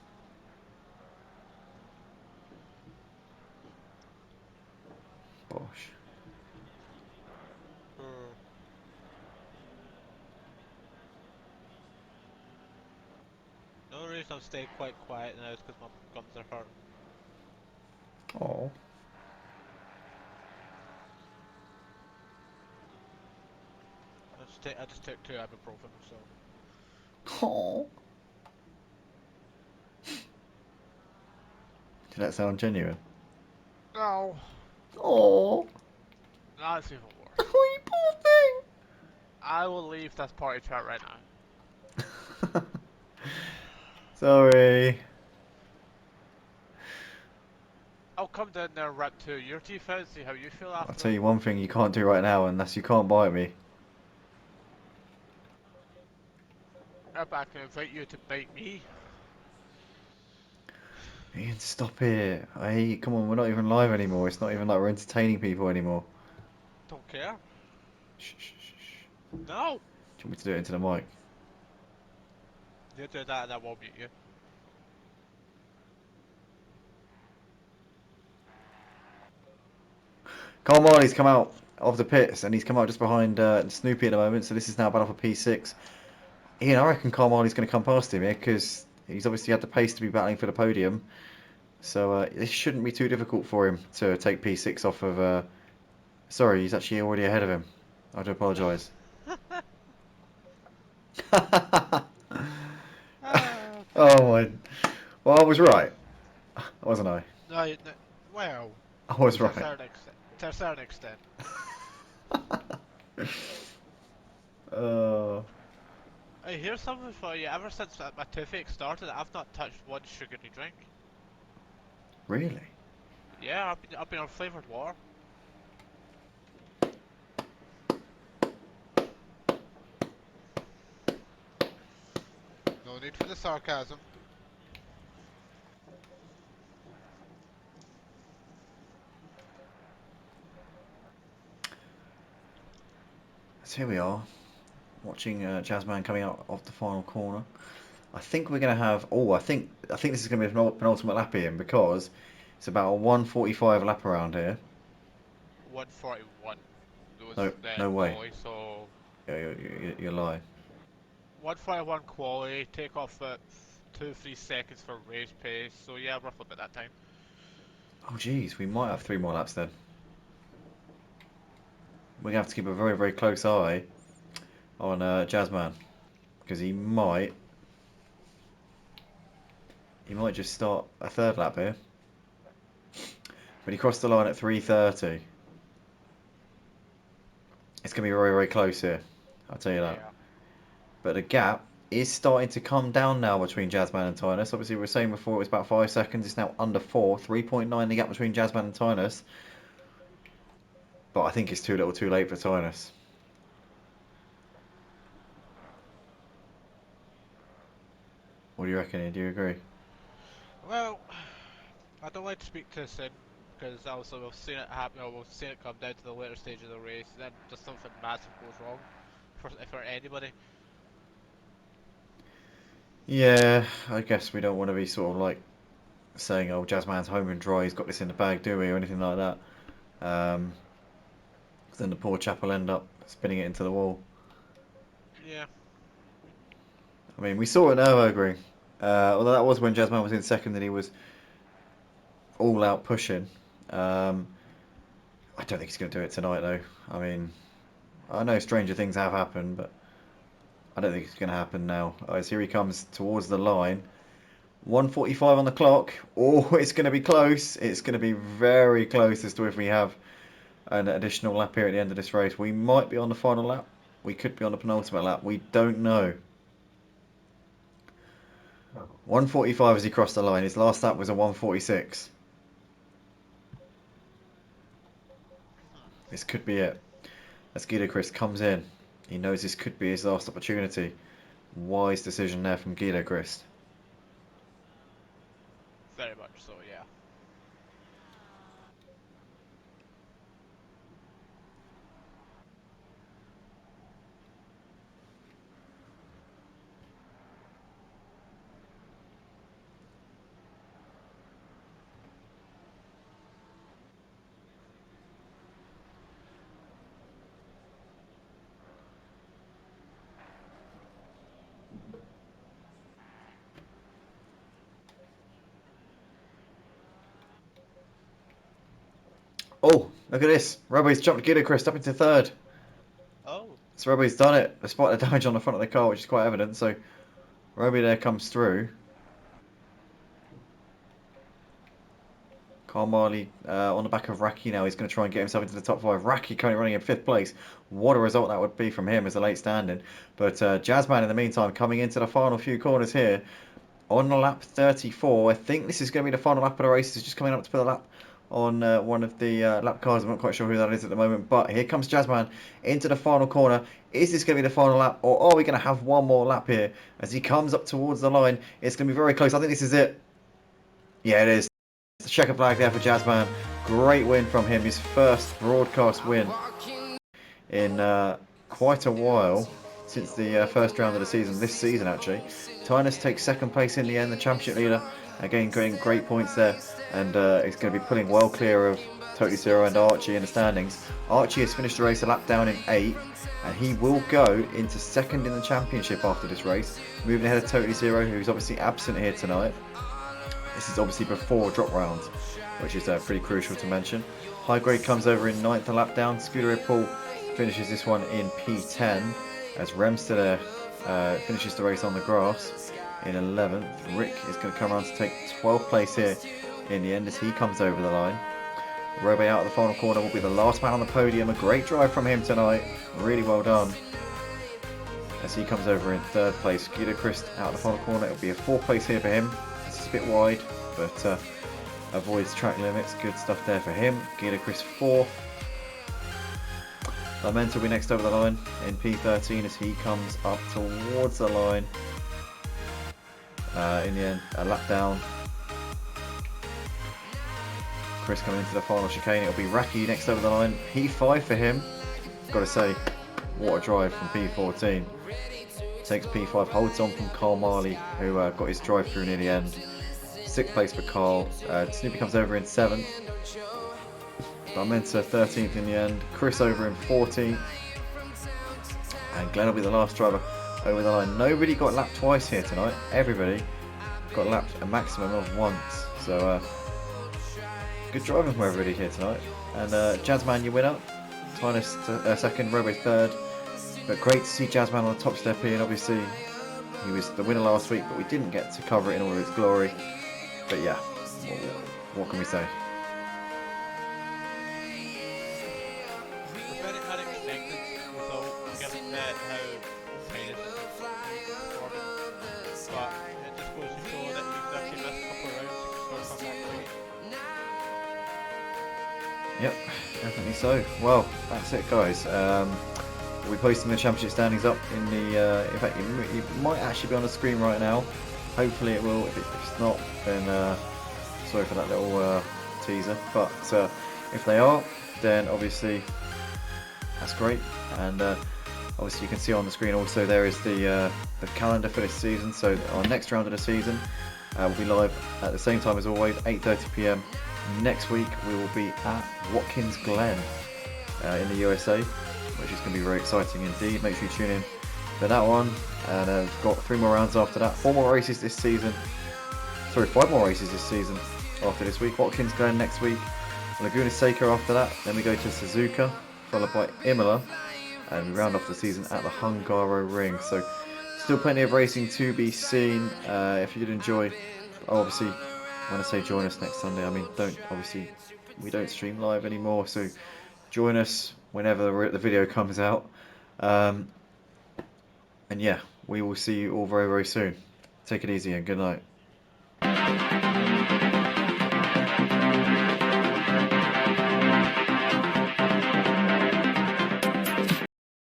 S1: Bosh.
S2: The only reason I'm staying quite quiet now is because my gums are hurt.
S1: Oh.
S2: I just took 2 ibuprofen, so.
S1: Oh. Did that sound genuine?
S2: No.
S1: Oh.
S2: That's even worse.
S1: Oh, you poor thing.
S2: I will leave this party chat right now.
S1: Sorry.
S2: I'll come down there and rip 2 your teeth out, see how you feel after.
S1: I'll tell you one thing you can't do right now, and that's you can't bite me.
S2: I'm back and invite you to bite me.
S1: Ian, stop it. Hey, come on, we're not even live anymore. It's not even like we're entertaining people anymore.
S2: Don't care.
S1: Shh, shh, shh, shh.
S2: No!
S1: Do you want me to do it into the mic?
S2: You do that and I won't mute you.
S1: Carl Marley's come out of the pits, and he's come out just behind Snoopy at the moment, so this is now battle for P6. Ian, I reckon Carl Marley's going to come past him here, because he's obviously had the pace to be battling for the podium. So this shouldn't be too difficult for him to take P6 off of... Sorry, he's actually already ahead of him. I do apologise. Oh my... Well, I was right, wasn't I?
S2: No, well,
S1: I was
S2: to a
S1: right.
S2: certain extent. To a certain extent. Hey, here's something for you. Ever since my toothache started, I've not touched one sugary drink.
S1: Really?
S2: Yeah, I've been on flavoured water. No need for the sarcasm.
S1: So here we are, watching Jazzman coming out of the final corner. I think we're going to have... Oh, I think this is going to be a penultimate lap here, because it's about a 1:45 lap around here.
S2: 141. It was
S1: No,
S2: then
S1: no way.
S2: boy, so
S1: You're lying.
S2: 141 quality, take off at 2-3 seconds for race pace, so yeah, roughly about that time.
S1: Oh geez, we might have 3 more laps then. We're going to have to keep a very, very close eye on Jazzman. Because he might just start a 3rd lap here. But he crossed the line at 3:30. It's going to be very, very close here. I'll tell you that.
S2: Yeah.
S1: But the gap is starting to come down now between Jazzman and Tynus. Obviously, we were saying before it was about 5 seconds. It's now under 4. 3.9 the gap between Jazzman and Tynus. But I think it's too little too late for Tynus. What do you reckon, Ian? Do you agree?
S2: Well, I don't like to speak too soon, because also we've seen it happen, or we've seen it come down to the later stage of the race, then just something massive goes wrong for anybody.
S1: Yeah, I guess we don't want to be sort of like saying, oh, Jazzman's home and dry, he's got this in the bag, do we? Or anything like that. Then the poor chap will end up spinning it into the wall.
S2: Yeah.
S1: I mean, we saw it at Nürburgring. Although that was when Jazzman was in second and he was all out pushing. I don't think he's going to do it tonight, though. I mean, I know stranger things have happened, but I don't think it's going to happen now. As here he comes towards the line. 1:45 on the clock. Oh, it's going to be close. It's going to be very close as to if we have an additional lap here at the end of this race. We might be on the final lap. We could be on the penultimate lap. We don't know. 1:45 as he crossed the line. His last lap was a 1:46. This could be it. As Guido Chris comes in, he knows this could be his last opportunity. Wise decision there from Guido Chris.
S2: Very much so, yeah.
S1: Oh, look at this. Robo's jumped Guido Chris up into 3rd.
S2: Oh.
S1: So Robo's done it, despite the damage on the front of the car, which is quite evident. So Robo there comes through. Carl Marley on the back of Raki now. He's going to try and get himself into the top 5. Raki currently running in 5th place. What a result that would be from him as a late standing. But Jazzman in the meantime coming into the final few corners here on lap 34. I think this is going to be the final lap of the race. He's just coming up to put a lap on one of the lap cars. I'm not quite sure who that is at the moment. But here comes Jazzman into the final corner. Is this going to be the final lap, or are we going to have one more lap here as he comes up towards the line? It's going to be very close. I think this is it. Yeah, it is. The checker flag there for Jazzman. Great win from him. His first broadcast win in quite a while since the first round of the season. This season, actually. Tynus takes 2nd place in the end. The championship leader. Again, getting great points there. And he's going to be pulling well clear of Totally Zero and Archie in the standings. Archie has finished the race a lap down in 8th. And he will go into 2nd in the championship after this race. Moving ahead of Totally Zero, who's obviously absent here tonight. This is obviously before drop rounds, which is pretty crucial to mention. High Grade comes over in 9th, a lap down. Scooter Paul finishes this one in P10 as Remster finishes the race on the grass in 11th. Rick is going to come around to take 12th place here in the end as he comes over the line. Robe out of the final corner will be the last man on the podium. A great drive from him tonight. Really well done. As he comes over in 3rd place. Guido Christ out of the final corner. It'll be a 4th place here for him. This is a bit wide, but avoids track limits. Good stuff there for him. Guido Chris 4th. Lamenta will be next over the line in P13 as he comes up towards the line. In the end, a lap down. Chris coming into the final chicane. It'll be Raki next over the line. P5 for him. Got to say, what a drive from P14. Takes P5, holds on from Carl Marley, who got his drive through near the end. 6th place for Carl. Snoopy comes over in 7th. Lamenta 13th in the end. Chris over in 14th. And Glenn will be the last driver over the line. Nobody got lapped twice here tonight. Everybody got lapped a maximum of once. So good driving from everybody here tonight. And Jazzman, your winner. Tynus second, Robo third. But great to see Jazzman on the top step here. And obviously he was the winner last week, but we didn't get to cover it in all of its glory. But yeah, what can we say?
S2: Very unexpected result, given that how Tyre performing. But it just goes to show that you've actually missed a couple of rounds, you can still come back late.
S1: Yep, definitely so. Well, that's it, guys. We'll be posting the championship standings up in the. In fact, it might actually be on the screen right now. Hopefully, it will. If it's not, then sorry for that little teaser. But if they are, then obviously that's great. And obviously, you can see on the screen also there is the calendar for this season. So our next round of the season will be live at the same time as always, 8:30 PM. Next week we will be at Watkins Glen in the USA, which is going to be very exciting indeed. Make sure you tune in for that one. And we've got 3 more rounds after that. 4 more races this season. Sorry, 5 more races this season after this week. Watkins Glen next week. Laguna Seca after that. Then we go to Suzuka, followed by Imola. And we round off the season at the Hungaro Ring. So still plenty of racing to be seen. If you did enjoy, obviously, when I say join us next Sunday, I mean we don't stream live anymore, so join us whenever the video comes out. And yeah, we will see you all very, very soon. Take it easy and good night.